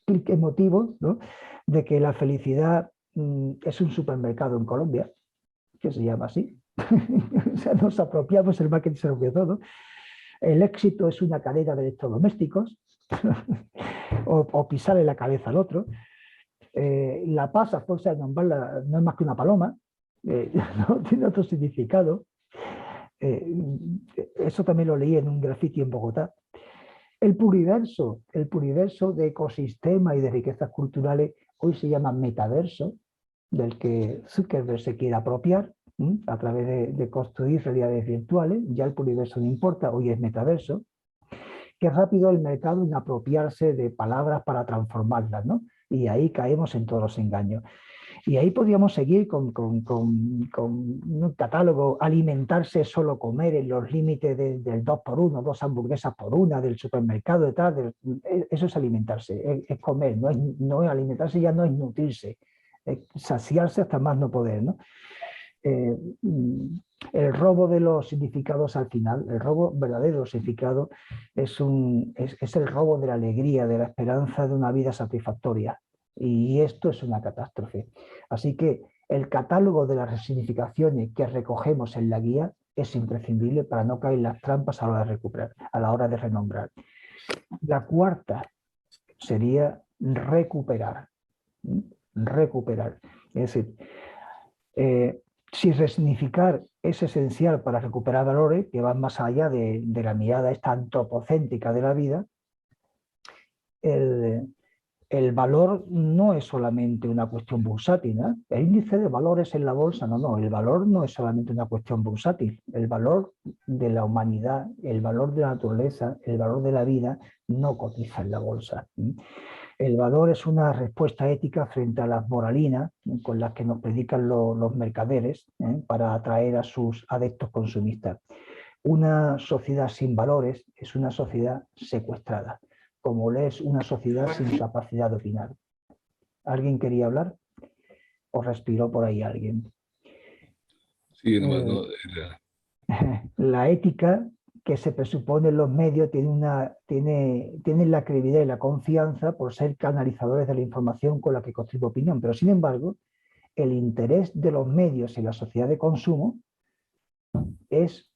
Clic emotivo, ¿no? De que la felicidad es un supermercado en Colombia, que se llama así. O sea, nos apropiamos, el marketing se apropia todo. El éxito es una cadena de electrodomésticos o pisarle la cabeza al otro. La paz, a fuerza de nombrarla, no es más que una paloma, no tiene otro significado. Eso también lo leí en un graffiti en Bogotá. El pluriverso de ecosistema y de riquezas culturales hoy se llama metaverso, del que Zuckerberg se quiere apropiar a través de construir realidades virtuales. Ya el pluriverso no importa, hoy es metaverso. Qué rápido el mercado en apropiarse de palabras para transformarlas, ¿no? Y ahí caemos en todos los engaños. Y ahí podríamos seguir con un catálogo, alimentarse, solo comer, en los límites del 2x1, 2 hamburguesas por una, del supermercado y tal. Eso es alimentarse, es comer, no es alimentarse, ya no es nutrirse. saciarse hasta más no poder, ¿no? El robo de los significados al final, el robo verdadero de los significados es el robo de la alegría, de la esperanza de una vida satisfactoria. Y esto es una catástrofe. Así que el catálogo de las resignificaciones que recogemos en la guía es imprescindible para no caer en las trampas a la hora de recuperar, a la hora de renombrar. La cuarta sería recuperar. Recuperar. Es decir, si resignificar es esencial para recuperar valores que van más allá de la mirada esta antropocéntrica de la vida, el valor no es solamente una cuestión bursátil, ¿eh? El índice de valores en la bolsa, no, el valor no es solamente una cuestión bursátil. El valor de la humanidad, el valor de la naturaleza, el valor de la vida no cotiza en la bolsa. El valor es una respuesta ética frente a las moralinas con las que nos predican los mercaderes para atraer a sus adeptos consumistas. Una sociedad sin valores es una sociedad secuestrada, como lo es una sociedad sin capacidad de opinar. ¿Alguien quería hablar? ¿O respiró por ahí alguien? Sí, no, La ética que se presupone en los medios tiene la credibilidad y la confianza por ser canalizadores de la información con la que construye opinión, pero sin embargo, el interés de los medios en la sociedad de consumo es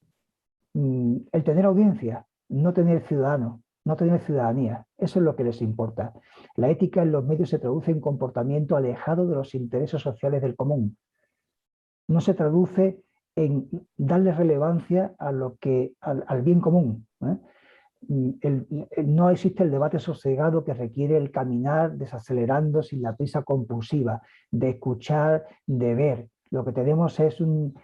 el tener audiencia, no tener ciudadanos, no tener ciudadanía. Eso es lo que les importa. La ética en los medios se traduce en comportamiento alejado de los intereses sociales del común. No se traduce en darle relevancia a al bien común. No existe el debate sosegado que requiere el caminar desacelerando sin la prisa compulsiva, de escuchar, de ver. Lo que tenemos es un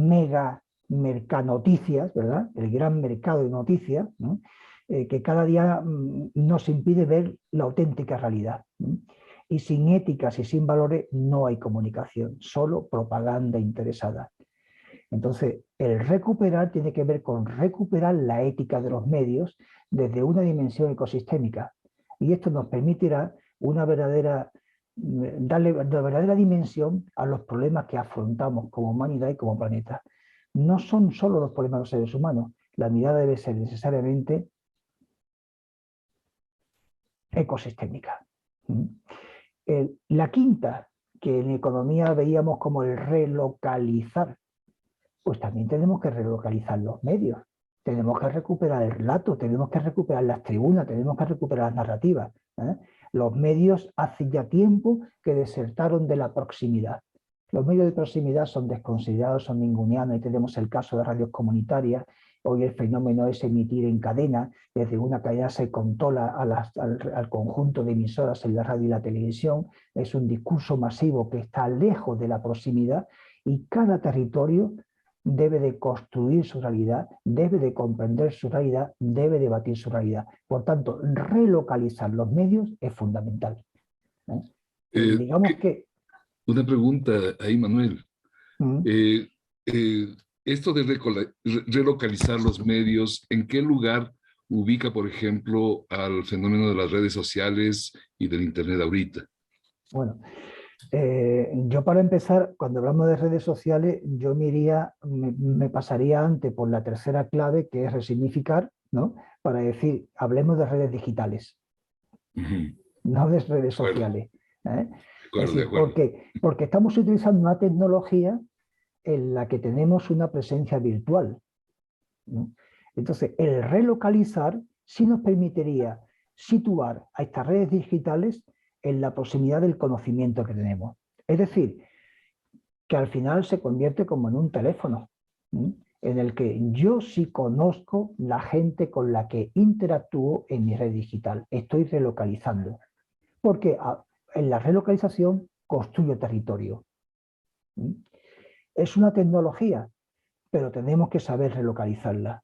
mega mercanoticias, ¿verdad? El gran mercado de noticias, ¿no? Que cada día nos impide ver la auténtica realidad. Y sin éticas y sin valores no hay comunicación, solo propaganda interesada. Entonces, el recuperar tiene que ver con recuperar la ética de los medios desde una dimensión ecosistémica. Y esto nos permitirá darle una verdadera dimensión a los problemas que afrontamos como humanidad y como planeta. No son solo los problemas de los seres humanos, la mirada debe ser necesariamente ecosistémica. La quinta, que en economía veíamos como el relocalizar, pues también tenemos que relocalizar los medios, tenemos que recuperar el relato, tenemos que recuperar las tribunas, tenemos que recuperar las narrativas. Los medios hace ya tiempo que desertaron de la proximidad. Los medios de proximidad son desconsiderados, son ninguneanos, y tenemos el caso de radios comunitarias. Hoy el fenómeno es emitir en cadena, desde una cadena se controla al conjunto de emisoras en la radio y la televisión. Es un discurso masivo que está lejos de la proximidad y cada territorio debe de construir su realidad, debe de comprender su realidad, debe debatir su realidad. Por tanto, relocalizar los medios es fundamental. Digamos que... Una pregunta ahí, Manuel. Esto de relocalizar los medios, ¿en qué lugar ubica, por ejemplo, al fenómeno de las redes sociales y del Internet ahorita? Bueno, yo para empezar, cuando hablamos de redes sociales, yo me pasaría antes por la tercera clave, que es resignificar, ¿no? Para decir, hablemos de redes digitales, no de redes sociales. Es decir, porque estamos utilizando una tecnología en la que tenemos una presencia virtual, ¿no? Entonces, el relocalizar sí nos permitiría situar a estas redes digitales en la proximidad del conocimiento que tenemos. Es decir, que al final se convierte como en un teléfono, en el que yo sí conozco la gente con la que interactúo en mi red digital. Estoy relocalizando. Porque en la relocalización construyo territorio. Es una tecnología, pero tenemos que saber relocalizarla.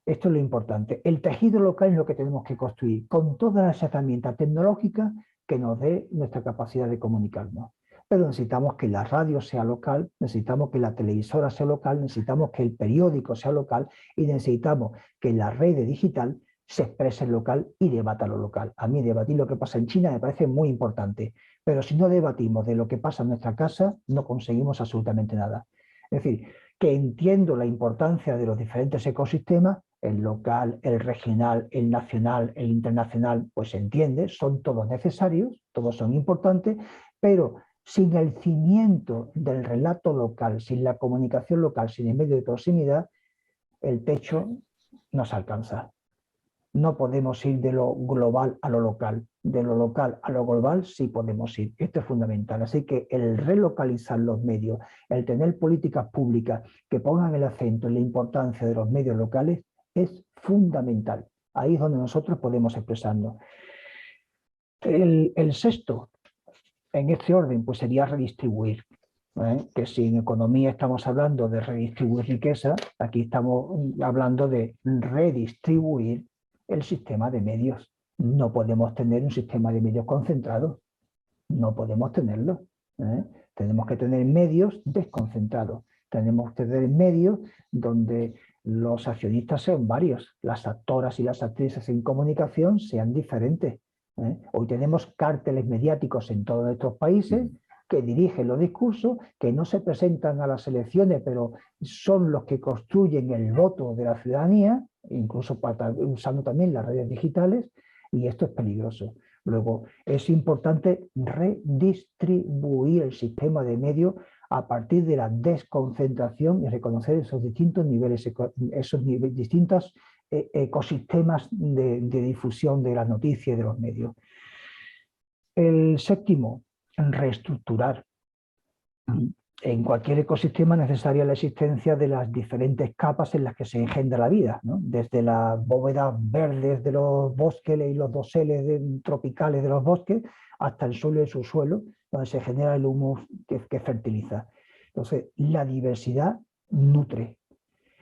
Esto es lo importante. El tejido local es lo que tenemos que construir, con todas las herramientas tecnológicas que nos dé nuestra capacidad de comunicarnos. Pero necesitamos que la radio sea local, necesitamos que la televisora sea local, necesitamos que el periódico sea local y necesitamos que la red digital se exprese en local y debata lo local. A mí debatir lo que pasa en China me parece muy importante, pero si no debatimos de lo que pasa en nuestra casa, no conseguimos absolutamente nada. Es decir, que entiendo la importancia de los diferentes ecosistemas, el local, el regional, el nacional, el internacional, pues se entiende, son todos necesarios, todos son importantes, pero sin el cimiento del relato local, sin la comunicación local, sin el medio de proximidad, el techo no se alcanza. No podemos ir de lo global a lo local. De lo local a lo global sí podemos ir. Esto es fundamental. Así que el relocalizar los medios, el tener políticas públicas que pongan el acento en la importancia de los medios locales es fundamental. Ahí es donde nosotros podemos expresarnos. El sexto, en este orden, pues sería redistribuir. Que si en economía estamos hablando de redistribuir riqueza, aquí estamos hablando de redistribuir el sistema de medios. No podemos tener un sistema de medios concentrado, no podemos tenerlo. Tenemos que tener medios desconcentrados, tenemos que tener medios donde los accionistas sean varios, las actoras y las actrices en comunicación sean diferentes. Hoy tenemos cárteles mediáticos en todos nuestros países que dirigen los discursos, que no se presentan a las elecciones, pero son los que construyen el voto de la ciudadanía, incluso usando también las redes digitales, y esto es peligroso. Luego, es importante redistribuir el sistema de medios a partir de la desconcentración y reconocer esos distintos niveles, distintos ecosistemas de difusión de las noticias y de los medios. El séptimo, reestructurar. En cualquier ecosistema es necesaria la existencia de las diferentes capas en las que se engendra la vida, ¿no? Desde las bóvedas verdes de los bosques y los doseles tropicales de los bosques hasta el suelo y el subsuelo, donde se genera el humus que fertiliza. Entonces, la diversidad nutre.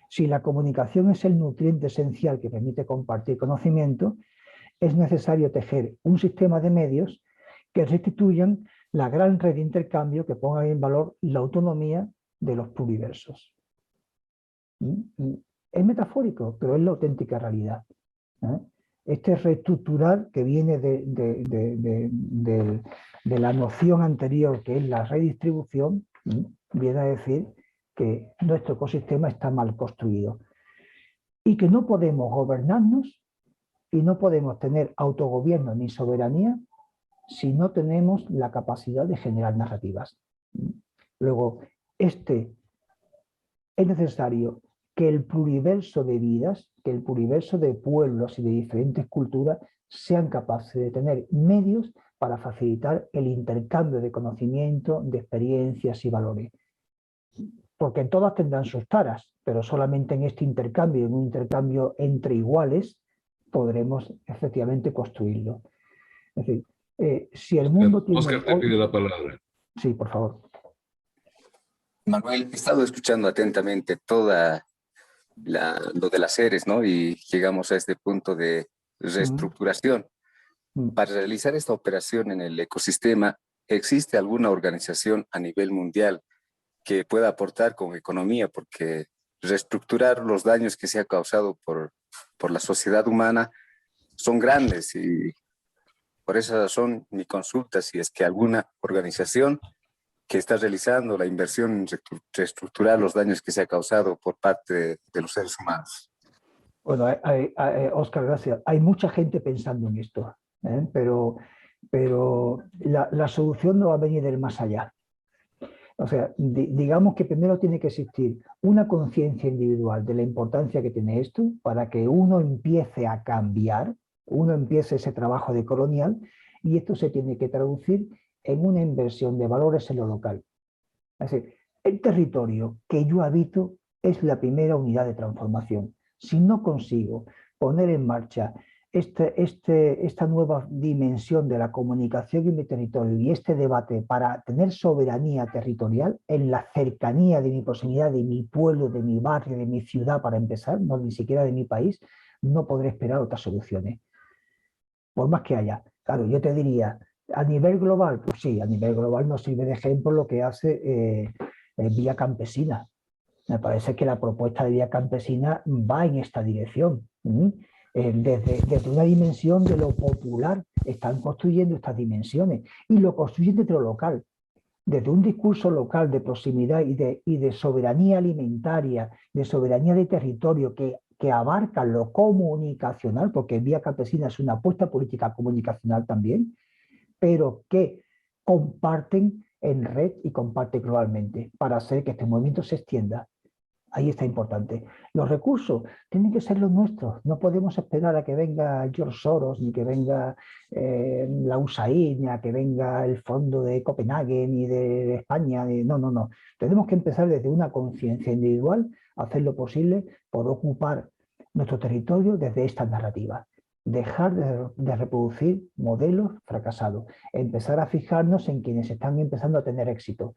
Si la comunicación es el nutriente esencial que permite compartir conocimiento, es necesario tejer un sistema de medios que restituyan la gran red de intercambio que ponga en valor la autonomía de los pluriversos. Es metafórico, pero es la auténtica realidad. Este reestructurar que viene de la noción anterior, que es la redistribución, viene a decir que nuestro ecosistema está mal construido y que no podemos gobernarnos y no podemos tener autogobierno ni soberanía si no tenemos la capacidad de generar narrativas. Luego, es necesario que el pluriverso de vidas, que el pluriverso de pueblos y de diferentes culturas sean capaces de tener medios para facilitar el intercambio de conocimiento, de experiencias y valores. Porque todas tendrán sus taras, pero solamente en este intercambio, en un intercambio entre iguales, podremos efectivamente construirlo. Es decir, si el mundo tiene... Oscar te pide la palabra. Sí, por favor. Manuel, he estado escuchando atentamente toda lo de las series, ¿no? Y llegamos a este punto de reestructuración. Para realizar esta operación en el ecosistema, ¿existe alguna organización a nivel mundial que pueda aportar con economía? Porque reestructurar los daños que se ha causado por la sociedad humana son grandes y por esa razón mi consulta si es que alguna organización que está realizando la inversión en reestructurar los daños que se ha causado por parte de los seres humanos. Bueno, Óscar, gracias. Hay mucha gente pensando en esto, pero la solución no va a venir del más allá. O sea, digamos que primero tiene que existir una conciencia individual de la importancia que tiene esto para que uno empiece a cambiar, uno empiece ese trabajo de colonial, y esto se tiene que traducir en una inversión de valores en lo local. Es decir, el territorio que yo habito es la primera unidad de transformación. Si no consigo poner en marcha esta nueva dimensión de la comunicación en mi territorio y este debate para tener soberanía territorial en la cercanía de mi proximidad, de mi pueblo, de mi barrio, de mi ciudad, para empezar, no ni siquiera de mi país, no podré esperar otras soluciones. Por más que haya. Claro, yo te diría, a nivel global, pues sí, a nivel global nos sirve de ejemplo lo que hace Vía Campesina. Me parece que la propuesta de Vía Campesina va en esta dirección. Desde una dimensión de lo popular están construyendo estas dimensiones y lo construyen desde lo local. Desde un discurso local de proximidad y de soberanía alimentaria, de soberanía de territorio que abarca lo comunicacional, porque Vía Campesina es una apuesta política comunicacional también, pero que comparten en red y comparten globalmente para hacer que este movimiento se extienda. Ahí está importante. Los recursos tienen que ser los nuestros. No podemos esperar a que venga George Soros, ni que venga la USAID, ni a que venga el Fondo de Copenhague, ni de España. No, no, no. Tenemos que empezar desde una conciencia individual a hacer lo posible por ocupar nuestro territorio desde esta narrativa. Dejar de reproducir modelos fracasados. Empezar a fijarnos en quienes están empezando a tener éxito.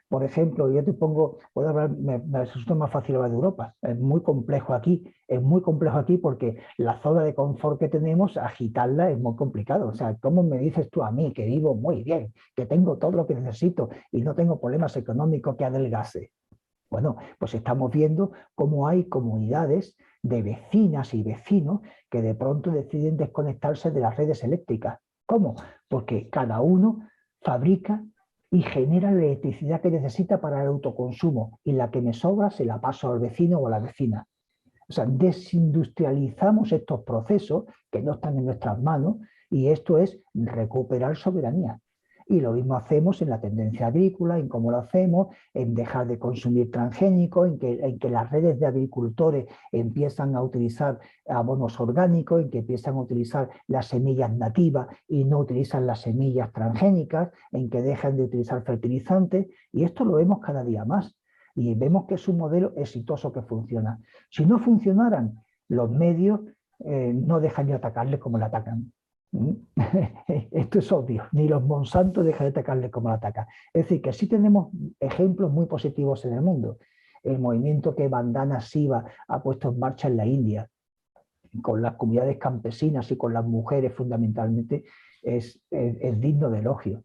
Por ejemplo, yo te pongo, puedo hablar, me resulta más fácil hablar de Europa. Es muy complejo aquí porque la zona de confort que tenemos, agitarla es muy complicado. O sea, ¿cómo me dices tú a mí que vivo muy bien, que tengo todo lo que necesito y no tengo problemas económicos que adelgase? Bueno, pues estamos viendo cómo hay comunidades de vecinas y vecinos que de pronto deciden desconectarse de las redes eléctricas. ¿Cómo? Porque cada uno fabrica y genera la electricidad que necesita para el autoconsumo y la que me sobra se la paso al vecino o a la vecina. O sea, desindustrializamos estos procesos que no están en nuestras manos y esto es recuperar soberanía. Y lo mismo hacemos en la tendencia agrícola, en cómo lo hacemos, en dejar de consumir transgénicos, en que las redes de agricultores empiezan a utilizar abonos orgánicos, en que empiezan a utilizar las semillas nativas y no utilizan las semillas transgénicas, en que dejan de utilizar fertilizantes, y esto lo vemos cada día más. Y vemos que es un modelo exitoso que funciona. Si no funcionaran, los medios no dejan de atacarle como le atacan. Esto es obvio, ni los Monsanto dejan de atacarle como lo atacan. Es decir, que sí tenemos ejemplos muy positivos en el mundo. El movimiento que Vandana Shiva ha puesto en marcha en la India, con las comunidades campesinas y con las mujeres fundamentalmente, es digno de elogio.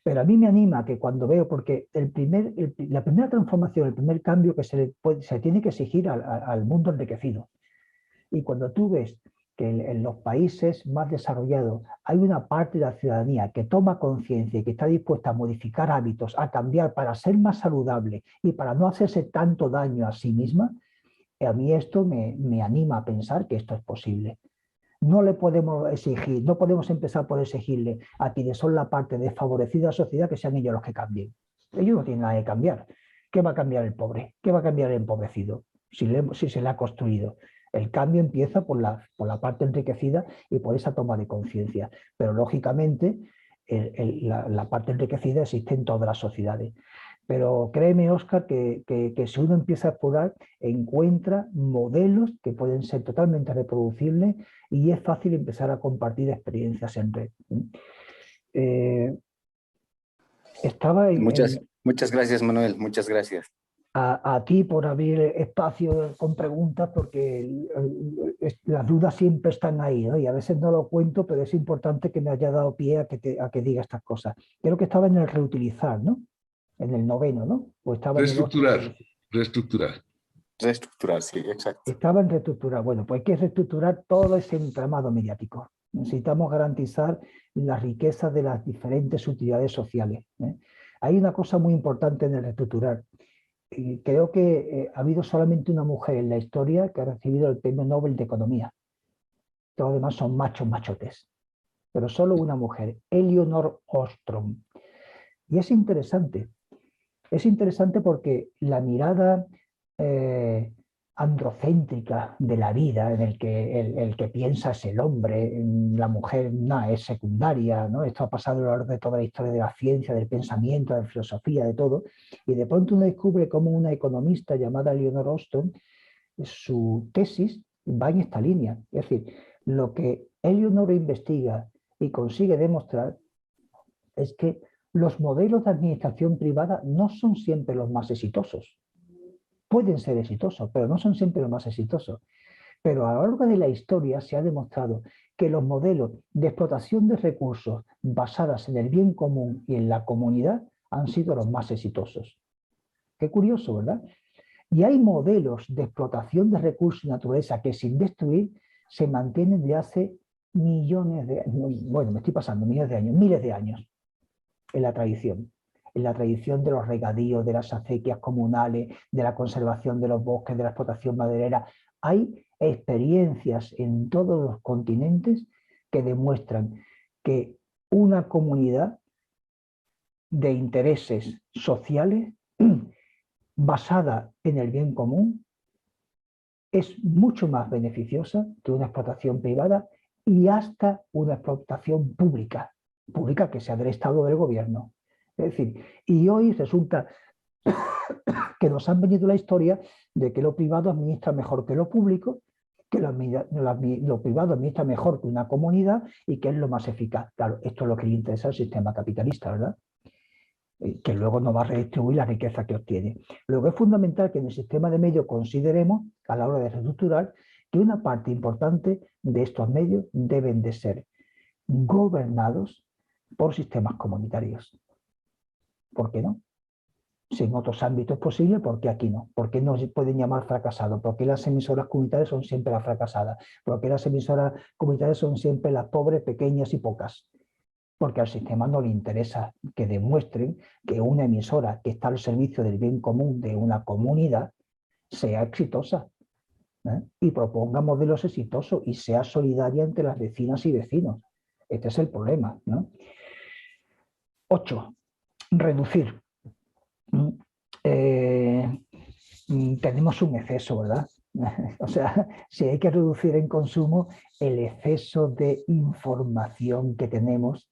Pero a mí me anima que cuando veo, porque la primera transformación, el primer cambio que se tiene que exigir al mundo enriquecido. Y cuando tú ves que en los países más desarrollados hay una parte de la ciudadanía que toma conciencia y que está dispuesta a modificar hábitos, a cambiar para ser más saludable y para no hacerse tanto daño a sí misma, a mí esto me anima a pensar que esto es posible. No le podemos exigir, no podemos empezar por exigirle a quienes son la parte desfavorecida de la sociedad que sean ellos los que cambien. Ellos no tienen nada que cambiar. ¿Qué va a cambiar el pobre? ¿Qué va a cambiar el empobrecido si se le ha construido? El cambio empieza por la parte enriquecida y por esa toma de conciencia. Pero lógicamente la parte enriquecida existe en todas las sociedades. Pero créeme, Óscar, que si uno empieza a explorar, encuentra modelos que pueden ser totalmente reproducibles y es fácil empezar a compartir experiencias en red. Muchas gracias, Manuel. Muchas gracias. A ti por abrir espacio con preguntas, porque las dudas siempre están ahí, ¿no? Y a veces no lo cuento, pero es importante que me haya dado pie a que diga estas cosas. Creo que estaba en el reutilizar, ¿no? En el 9º, ¿no? O estaba reestructurar, en el... reestructurar. Reestructurar, sí, exacto. Estaba en reestructurar. Bueno, pues hay que reestructurar todo ese entramado mediático. Necesitamos garantizar la riqueza de las diferentes utilidades sociales. Hay una cosa muy importante en el reestructurar. Creo que ha habido solamente una mujer en la historia que ha recibido el Premio Nobel de Economía. Todos los demás son machos machotes. Pero solo una mujer, Elinor Ostrom. Y es interesante. Es interesante porque la mirada androcéntrica de la vida, en el que piensa es el hombre, la mujer es secundaria, ¿no? Esto ha pasado a lo largo de toda la historia de la ciencia, del pensamiento, de la filosofía, de todo, y de pronto uno descubre cómo una economista llamada Elinor Ostrom, su tesis va en esta línea. Es decir, lo que Elinor investiga y consigue demostrar es que los modelos de administración privada no son siempre los más exitosos. Pueden ser exitosos, pero no son siempre los más exitosos. Pero a lo largo de la historia se ha demostrado que los modelos de explotación de recursos basadas en el bien común y en la comunidad han sido los más exitosos. Qué curioso, ¿verdad? Y hay modelos de explotación de recursos y naturaleza que sin destruir se mantienen desde hace millones de años, bueno, me estoy pasando, millones de años, miles de años, en la tradición de los regadíos, de las acequias comunales, de la conservación de los bosques, de la explotación maderera. Hay experiencias en todos los continentes que demuestran que una comunidad de intereses sociales basada en el bien común es mucho más beneficiosa que una explotación privada y hasta una explotación pública que sea del Estado o del gobierno. Es decir, y hoy resulta que nos han venido la historia de que lo privado administra mejor que lo público, que lo privado administra mejor que una comunidad y que es lo más eficaz. Claro, esto es lo que le interesa al sistema capitalista, ¿verdad? Que luego no va a redistribuir la riqueza que obtiene. Luego es fundamental que en el sistema de medios consideremos, a la hora de reestructurar, que una parte importante de estos medios deben de ser gobernados por sistemas comunitarios. ¿Por qué no? Si en otros ámbitos es posible, ¿por qué aquí no? ¿Por qué no se pueden llamar fracasados? ¿Por qué las emisoras comunitarias son siempre las fracasadas? ¿Por qué las emisoras comunitarias son siempre las pobres, pequeñas y pocas? Porque al sistema no le interesa que demuestren que una emisora que está al servicio del bien común de una comunidad sea exitosa, ¿eh? Y proponga modelos exitosos y sea solidaria entre las vecinas y vecinos. Este es el problema, ¿no? 8. Reducir. Tenemos un exceso, ¿verdad? O sea, si hay que reducir en consumo, el exceso de información que tenemos,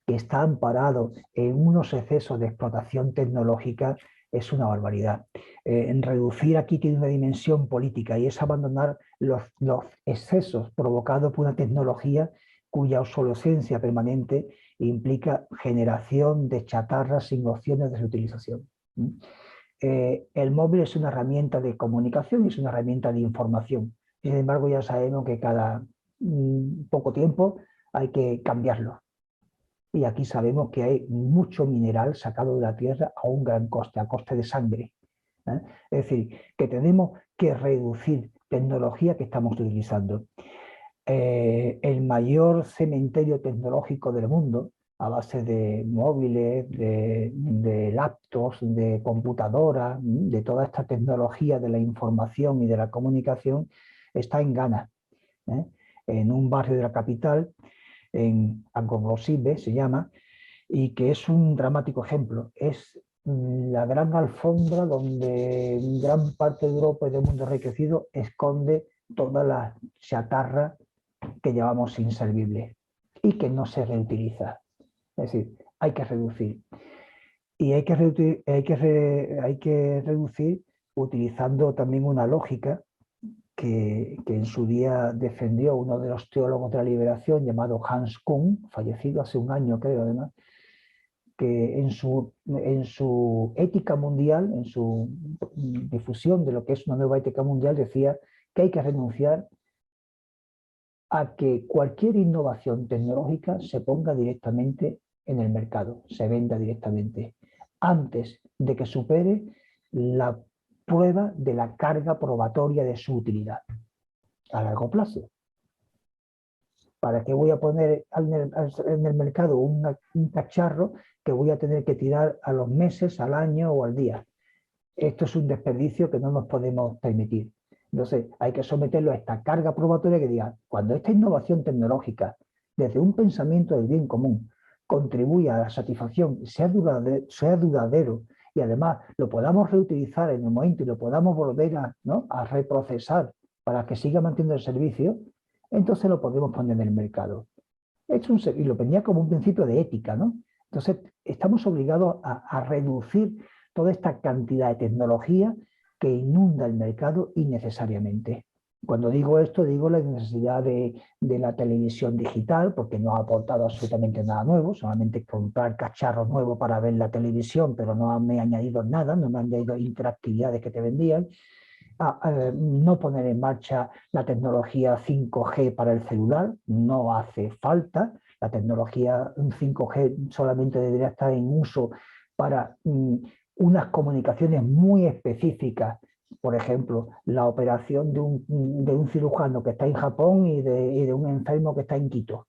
que está amparado en unos excesos de explotación tecnológica, es una barbaridad. En reducir aquí tiene una dimensión política y es abandonar los excesos provocados por una tecnología cuya obsolescencia permanente implica generación de chatarras sin opciones de reutilización. El móvil es una herramienta de comunicación y es una herramienta de información. Sin embargo, ya sabemos que cada poco tiempo hay que cambiarlo. Y aquí sabemos que hay mucho mineral sacado de la tierra a un gran coste, a coste de sangre. Es decir, que tenemos que reducir tecnología que estamos utilizando. El mayor cementerio tecnológico del mundo, a base de móviles, de laptops, de computadoras, de toda esta tecnología de la información y de la comunicación, está en Ghana, en un barrio de la capital, en Agbogbosibe se llama, y que es un dramático ejemplo. Es la gran alfombra donde gran parte de Europa y del mundo enriquecido esconde toda la chatarra que llamamos inservible y que no se reutiliza. Es decir, hay que reducir. Y hay que reducir utilizando también una lógica que en su día defendió uno de los teólogos de la liberación llamado Hans Kuhn, fallecido hace un año creo además, que en su ética mundial, en su difusión de lo que es una nueva ética mundial, decía que hay que renunciar a que cualquier innovación tecnológica se ponga directamente en el mercado, se venda directamente, antes de que supere la prueba de la carga probatoria de su utilidad a largo plazo. ¿Para qué voy a poner en el mercado un cacharro que voy a tener que tirar a los meses, al año o al día? Esto es un desperdicio que no nos podemos permitir. Entonces, hay que someterlo a esta carga probatoria que diga, cuando esta innovación tecnológica, desde un pensamiento del bien común, contribuya a la satisfacción, sea duradero y además lo podamos reutilizar en el momento y lo podamos volver a reprocesar para que siga manteniendo el servicio, entonces lo podemos poner en el mercado. Y lo venía como un principio de ética, ¿no? Entonces, estamos obligados a reducir toda esta cantidad de tecnología que inunda el mercado innecesariamente. Cuando digo esto, digo la necesidad de la televisión digital, porque no ha aportado absolutamente nada nuevo, solamente comprar cacharros nuevos para ver la televisión, pero no me ha añadido nada, no me han añadido interactividades que te vendían. No poner en marcha la tecnología 5G para el celular, no hace falta. La tecnología 5G solamente debería estar en uso para unas comunicaciones muy específicas por ejemplo, la operación de un cirujano que está en Japón y de un enfermo que está en Quito.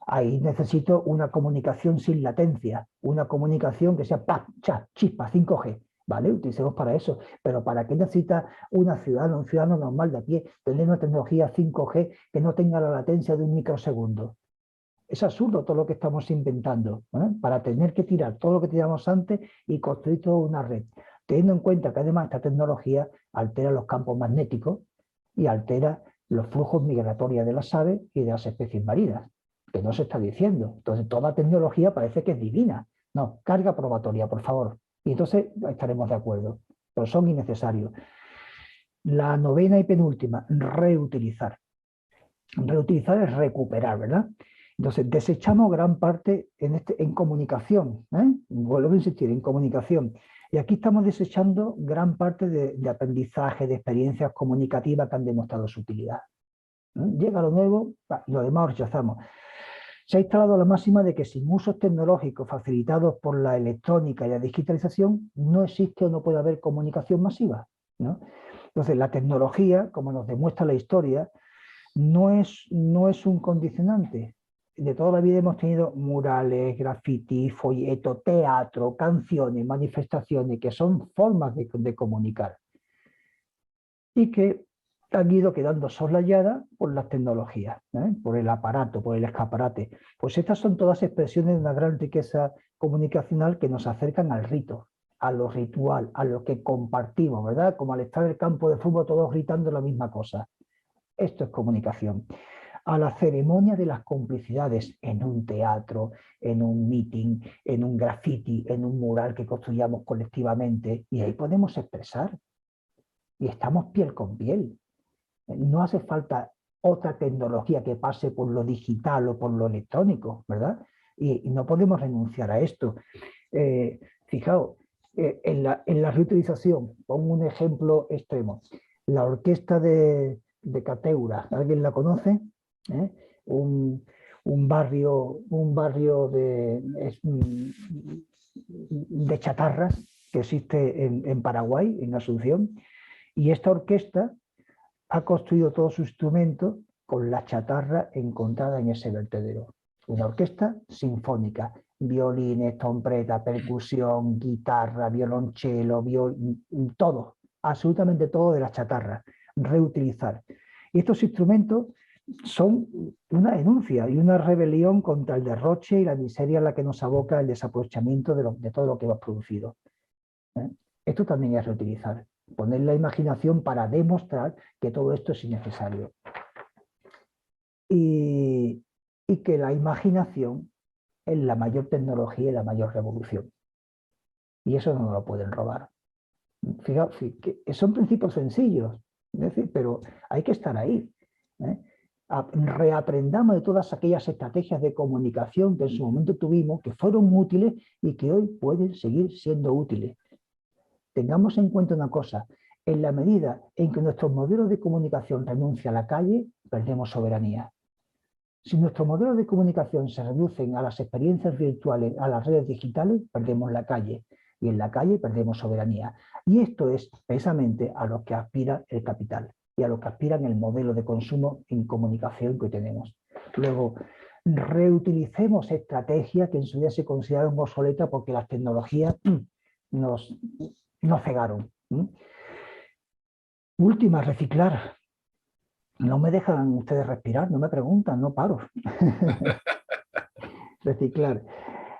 Ahí necesito una comunicación sin latencia, una comunicación que sea chispa, 5G. ¿Vale? Utilicemos para eso. Pero ¿para qué necesita un ciudadano normal de a pie tener una tecnología 5G que no tenga la latencia de un microsegundo? Es absurdo todo lo que estamos inventando, ¿eh? Para tener que tirar todo lo que teníamos antes y construir toda una red. Teniendo en cuenta que además esta tecnología altera los campos magnéticos y altera los flujos migratorios de las aves y de las especies marinas, que no se está diciendo. Entonces toda tecnología parece que es divina. No, carga probatoria, por favor. Y entonces estaremos de acuerdo, pero son innecesarios. La novena y penúltima, reutilizar. Reutilizar es recuperar, ¿verdad? Entonces desechamos gran parte en comunicación, ¿eh? Vuelvo a insistir, en comunicación. Y aquí estamos desechando gran parte de aprendizaje, de experiencias comunicativas que han demostrado su utilidad. Llega lo nuevo, lo demás rechazamos. Se ha instalado la máxima de que sin usos tecnológicos facilitados por la electrónica y la digitalización no existe o no puede haber comunicación masiva, ¿no? Entonces la tecnología, como nos demuestra la historia, no es un condicionante. De toda la vida hemos tenido murales, graffiti, folleto, teatro, canciones, manifestaciones, que son formas de comunicar y que han ido quedando soslayadas por las tecnologías, ¿eh? Por el aparato, por el escaparate. Pues estas son todas expresiones de una gran riqueza comunicacional que nos acercan al rito, a lo ritual, a lo que compartimos, ¿verdad? Como al estar en el campo de fútbol todos gritando la misma cosa. Esto es comunicación. A la ceremonia de las complicidades en un teatro, en un meeting, en un graffiti, en un mural que construyamos colectivamente, y ahí podemos expresar. Y estamos piel con piel. No hace falta otra tecnología que pase por lo digital o por lo electrónico, ¿verdad? Y no podemos renunciar a esto. Fijaos, en la reutilización, pongo un ejemplo extremo. La orquesta de Cateura, ¿alguien la conoce? Un barrio de chatarras que existe en Paraguay, en Asunción, y esta orquesta ha construido todo su instrumento con la chatarra encontrada en ese vertedero. Una orquesta sinfónica, violines, trompeta, percusión, guitarra, violonchelo, todo, absolutamente todo de la chatarra, reutilizar. Y estos instrumentos son una denuncia y una rebelión contra el derroche y la miseria en la que nos aboca el desaprovechamiento de todo lo que hemos producido. Esto también es reutilizar. Poner la imaginación para demostrar que todo esto es innecesario. Y que la imaginación es la mayor tecnología y la mayor revolución. Y eso no nos lo pueden robar. Fijaos, que son principios sencillos, es decir, pero hay que estar ahí. Reaprendamos de todas aquellas estrategias de comunicación que en su momento tuvimos, que fueron útiles y que hoy pueden seguir siendo útiles. Tengamos en cuenta una cosa, en la medida en que nuestro modelo de comunicación renuncia a la calle, perdemos soberanía. Si nuestros modelos de comunicación se reducen a las experiencias virtuales, a las redes digitales, perdemos la calle. Y en la calle perdemos soberanía. Y esto es precisamente a lo que aspira el capital y a lo que aspira en el modelo de consumo en comunicación que tenemos. Luego, reutilicemos estrategias que en su día se consideraron obsoletas porque las tecnologías nos cegaron. Última, reciclar. No me dejan ustedes respirar, no me preguntan, no paro. Reciclar.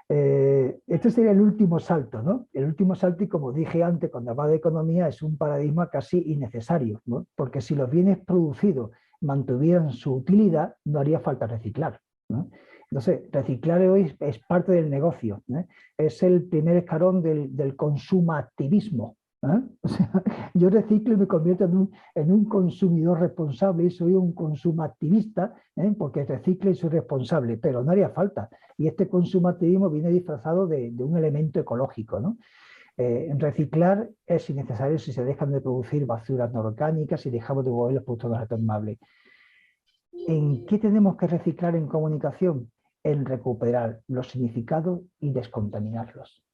Este sería el último salto, ¿no? El último salto, y como dije antes, cuando hablaba de economía, es un paradigma casi innecesario, ¿no? Porque si los bienes producidos mantuvieran su utilidad, no haría falta reciclar, ¿no? Entonces, reciclar hoy es parte del negocio, ¿eh? Es el primer escalón del consumo-activismo, ¿eh? O sea, yo reciclo y me convierto en un consumidor responsable y soy un consumo activista, ¿eh? Porque reciclo y soy responsable, pero no haría falta. Y este consumo activismo viene disfrazado de un elemento ecológico, ¿no? Reciclar es innecesario si se dejan de producir basuras no orgánicas y dejamos de mover los productos no retornables. ¿En qué tenemos que reciclar en comunicación? En recuperar los significados y descontaminarlos.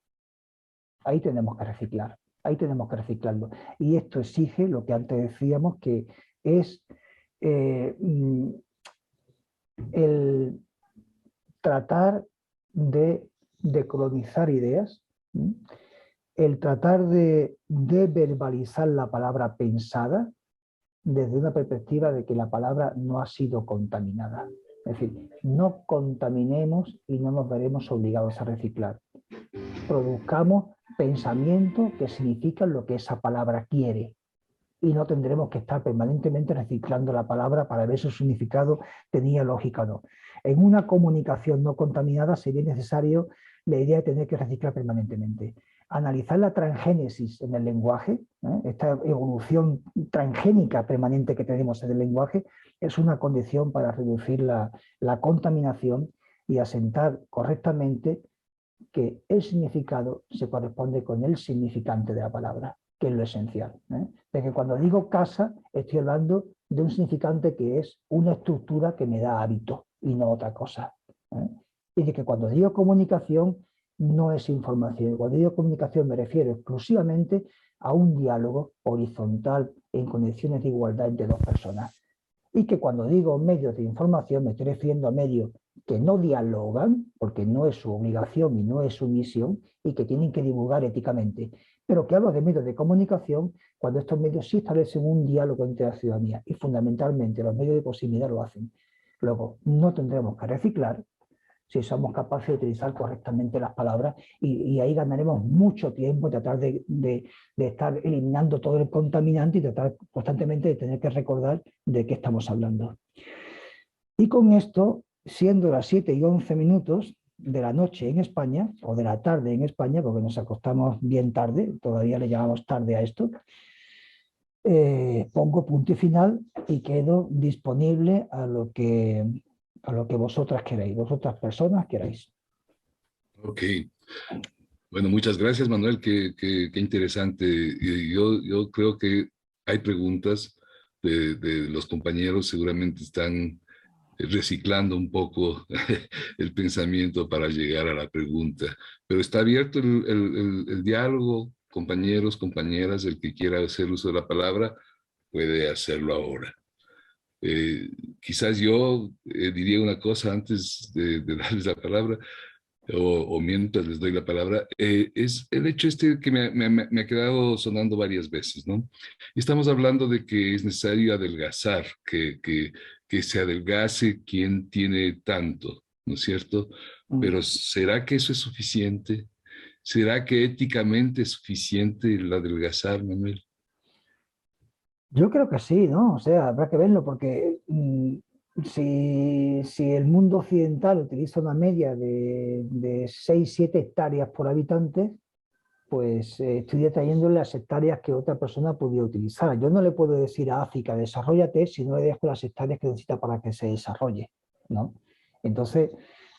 Ahí tenemos que reciclar. Ahí tenemos que reciclarlo. Y esto exige lo que antes decíamos, que es el tratar de decolonizar ideas, el tratar de verbalizar la palabra pensada desde una perspectiva de que la palabra no ha sido contaminada. Es decir, no contaminemos y no nos veremos obligados a reciclar. Produzcamos pensamientos que significan lo que esa palabra quiere, y no tendremos que estar permanentemente reciclando la palabra para ver si su significado tenía lógica o no. En una comunicación no contaminada sería necesario la idea de tener que reciclar permanentemente. Analizar la transgénesis en el lenguaje, esta evolución transgénica permanente que tenemos en el lenguaje, es una condición para reducir la contaminación y asentar correctamente que el significado se corresponde con el significante de la palabra, que es lo esencial. De que cuando digo casa, estoy hablando de un significante que es una estructura que me da hábito y no otra cosa. Y de que cuando digo comunicación, no es información. Cuando digo comunicación me refiero exclusivamente a un diálogo horizontal en condiciones de igualdad entre dos personas. Y que cuando digo medios de información me estoy refiriendo a medios que no dialogan, porque no es su obligación y no es su misión, y que tienen que divulgar éticamente. Pero que hablo de medios de comunicación cuando estos medios sí establecen un diálogo entre la ciudadanía, y fundamentalmente los medios de proximidad lo hacen. Luego, no tendremos que reciclar si somos capaces de utilizar correctamente las palabras, y ahí ganaremos mucho tiempo en tratar de estar eliminando todo el contaminante y tratar constantemente de tener que recordar de qué estamos hablando. Y con esto, siendo las 7:11 de la noche en España, o de la tarde en España, porque nos acostamos bien tarde, todavía le llamamos tarde a esto, pongo punto y final y quedo disponible a lo que vosotras queráis, vosotras personas queráis. Ok. Bueno, muchas gracias, Manuel. Qué interesante. Yo creo que hay preguntas de los compañeros, seguramente están reciclando un poco el pensamiento para llegar a la pregunta. Pero está abierto el diálogo, compañeros, compañeras, el que quiera hacer uso de la palabra puede hacerlo ahora. Quizás yo diría una cosa antes de darles la palabra, o mientras les doy la palabra, es el hecho este que me ha quedado sonando varias veces, ¿no? Estamos hablando de que es necesario adelgazar, que se adelgace quien tiene tanto, ¿no es cierto? Pero ¿será que eso es suficiente? ¿Será que éticamente es suficiente el adelgazar, Manuel? Yo creo que sí, ¿no? O sea, habrá que verlo porque si el mundo occidental utiliza una media de 6-7 hectáreas por habitante, pues estoy detallándole las hectáreas que otra persona podría utilizar. Yo no le puedo decir a África, desarróllate, si no le dejo las hectáreas que necesita para que se desarrolle, ¿no? Entonces,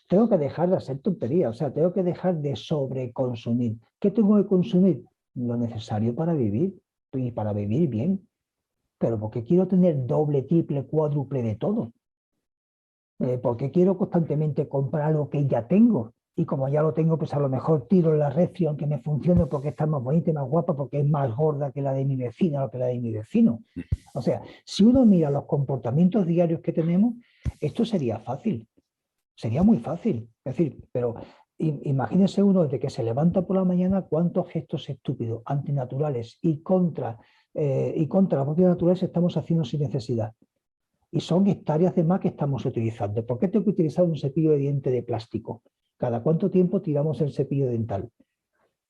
tengo que dejar de hacer tonterías, o sea, tengo que dejar de sobreconsumir. ¿Qué tengo que consumir? Lo necesario para vivir y para vivir bien. Pero ¿por qué quiero tener doble, triple, cuádruple de todo? ¿Por qué quiero constantemente comprar algo que ya tengo? Y como ya lo tengo, pues a lo mejor tiro la Revlon que me funcione porque está más bonita y más guapa, porque es más gorda que la de mi vecina o que la de mi vecino. O sea, si uno mira los comportamientos diarios que tenemos, esto sería fácil. Sería muy fácil. Es decir, pero imagínese uno desde que se levanta por la mañana cuántos gestos estúpidos, antinaturales y contra la propia naturaleza estamos haciendo sin necesidad. Y son hectáreas de más que estamos utilizando. ¿Por qué tengo que utilizar un cepillo de diente de plástico? ¿Cada cuánto tiempo tiramos el cepillo dental?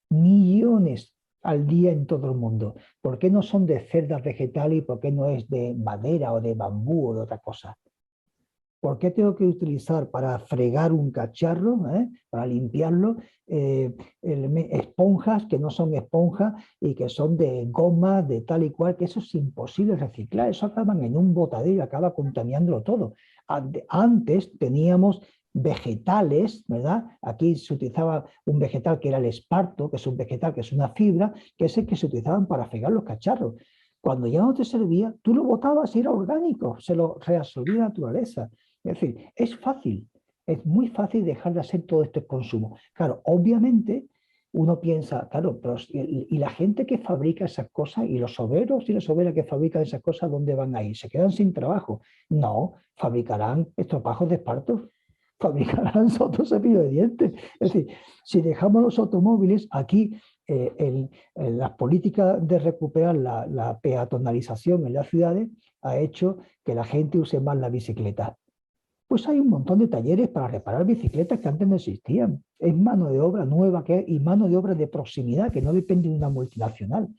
Millones al día en todo el mundo. ¿Por qué no son de cerdas vegetales y por qué no es de madera o de bambú o de otra cosa? ¿Por qué tengo que utilizar para fregar un cacharro, para limpiarlo, esponjas que no son esponjas y que son de goma, de tal y cual, que eso es imposible reciclar? Eso acaban en un botadero y acaba contaminando todo. Antes teníamos vegetales, ¿verdad? Aquí se utilizaba un vegetal que era el esparto, que es un vegetal que es una fibra, que es el que se utilizaban para fregar los cacharros. Cuando ya no te servía, tú lo botabas y era orgánico, se lo reabsorbía la naturaleza. Es decir, es fácil, es muy fácil dejar de hacer todo este consumo. Claro, obviamente uno piensa, claro, pero y la gente que fabrica esas cosas y los obreros y las obreras que fabrican esas cosas, ¿dónde van a ir? ¿Se quedan sin trabajo? No, fabricarán estropajos de esparto, fabricarán otro cepillo de dientes. Es decir, si dejamos los automóviles, aquí las políticas de recuperar la peatonalización en las ciudades ha hecho que la gente use más la bicicleta. Pues hay un montón de talleres para reparar bicicletas que antes no existían. Es mano de obra nueva y mano de obra de proximidad que no depende de una multinacional.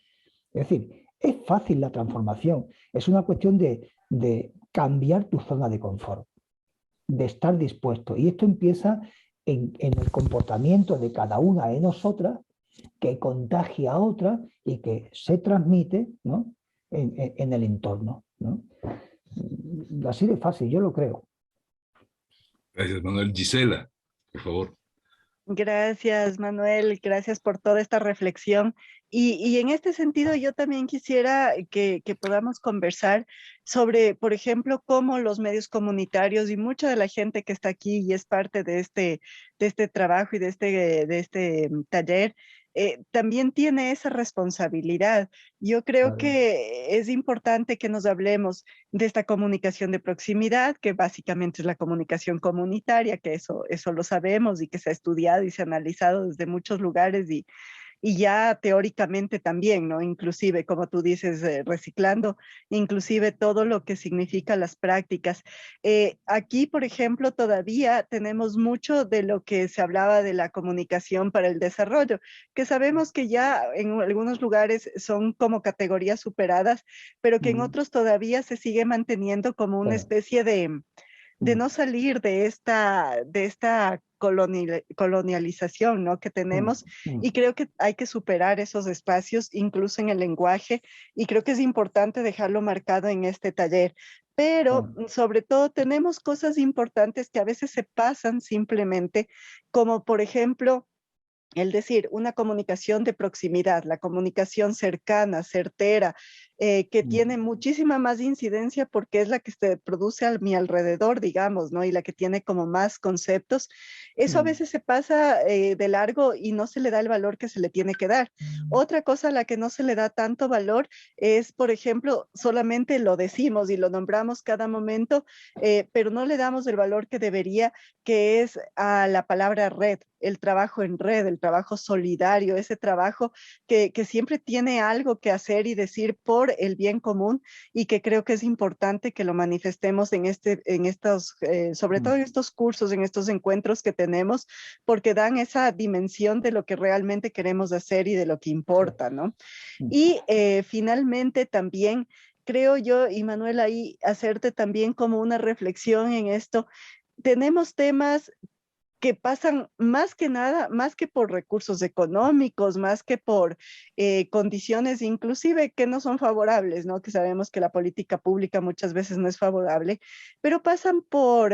Es decir, es fácil la transformación. Es una cuestión de cambiar tu zona de confort, de estar dispuesto. Y esto empieza en el comportamiento de cada una de nosotras, que contagia a otra y que se transmite, ¿no?, en el entorno, ¿no? Así de fácil, yo lo creo. Gracias, Manuel. Gisela, por favor. Gracias, Manuel. Gracias por toda esta reflexión. Y en este sentido, yo también quisiera que podamos conversar sobre, por ejemplo, cómo los medios comunitarios y mucha de la gente que está aquí y es parte de este trabajo y de este taller, también tiene esa responsabilidad. Yo creo que es importante que nos hablemos de esta comunicación de proximidad, que básicamente es la comunicación comunitaria, que eso lo sabemos y que se ha estudiado y se ha analizado desde muchos lugares y ya teóricamente también, ¿no? Inclusive, como tú dices, reciclando, inclusive todo lo que significa las prácticas. Aquí, por ejemplo, todavía tenemos mucho de lo que se hablaba de la comunicación para el desarrollo, que sabemos que ya en algunos lugares son como categorías superadas, pero que en otros todavía se sigue manteniendo como una especie de no salir de esta colonialización, ¿no?, que tenemos, y creo que hay que superar esos espacios, incluso en el lenguaje, y creo que es importante dejarlo marcado en este taller. Pero sobre todo tenemos cosas importantes que a veces se pasan simplemente, como por ejemplo, el decir, una comunicación de proximidad, la comunicación cercana, certera, que tiene muchísima más incidencia porque es la que se produce a mi alrededor, digamos, ¿no? Y la que tiene como más conceptos. Eso a veces se pasa de largo y no se le da el valor que se le tiene que dar. Otra cosa a la que no se le da tanto valor es, por ejemplo, solamente lo decimos y lo nombramos cada momento, pero no le damos el valor que debería, que es a la palabra red, el trabajo en red, el trabajo solidario, ese trabajo que siempre tiene algo que hacer y decir por el bien común, y que creo que es importante que lo manifestemos en estos, sobre todo en estos cursos, en estos encuentros que tenemos, porque dan esa dimensión de lo que realmente queremos hacer y de lo que importa, ¿no? Y finalmente también creo yo, y Manuel, ahí hacerte también como una reflexión en esto. Tenemos temas que pasan más que nada, más que por recursos económicos, más que por condiciones inclusive que no son favorables, ¿no? Que sabemos que la política pública muchas veces no es favorable, pero pasan por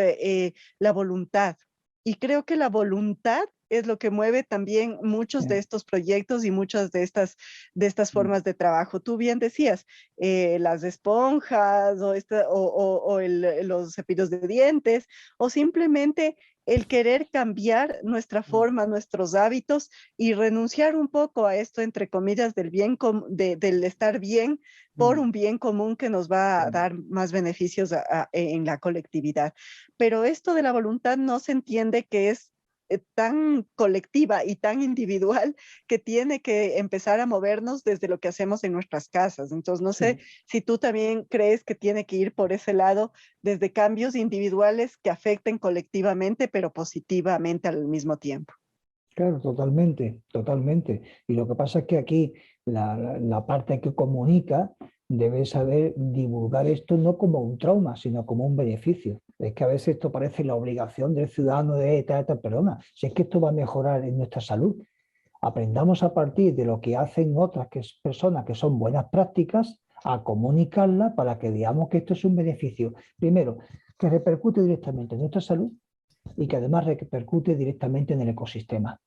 la voluntad. Y creo que la voluntad es lo que mueve también muchos de estos proyectos y muchas de estas formas de trabajo. Tú bien decías, las esponjas o los cepillos de dientes, o simplemente el querer cambiar nuestra forma, nuestros hábitos y renunciar un poco a esto, entre comillas, del estar bien por un bien común que nos va a dar más beneficios en la colectividad. Pero esto de la voluntad no se entiende que es tan colectiva y tan individual, que tiene que empezar a movernos desde lo que hacemos en nuestras casas. Entonces, no sé si tú también crees que tiene que ir por ese lado, desde cambios individuales que afecten colectivamente, pero positivamente al mismo tiempo. Claro, totalmente, totalmente. Y lo que pasa es que aquí la parte que comunica debe saber divulgar esto no como un trauma, sino como un beneficio. Es que a veces esto parece la obligación del ciudadano de perdona, si es que esto va a mejorar en nuestra salud. Aprendamos a partir de lo que hacen otras personas que son buenas prácticas a comunicarlas para que veamos que esto es un beneficio. Primero, que repercute directamente en nuestra salud y que además repercute directamente en el ecosistema.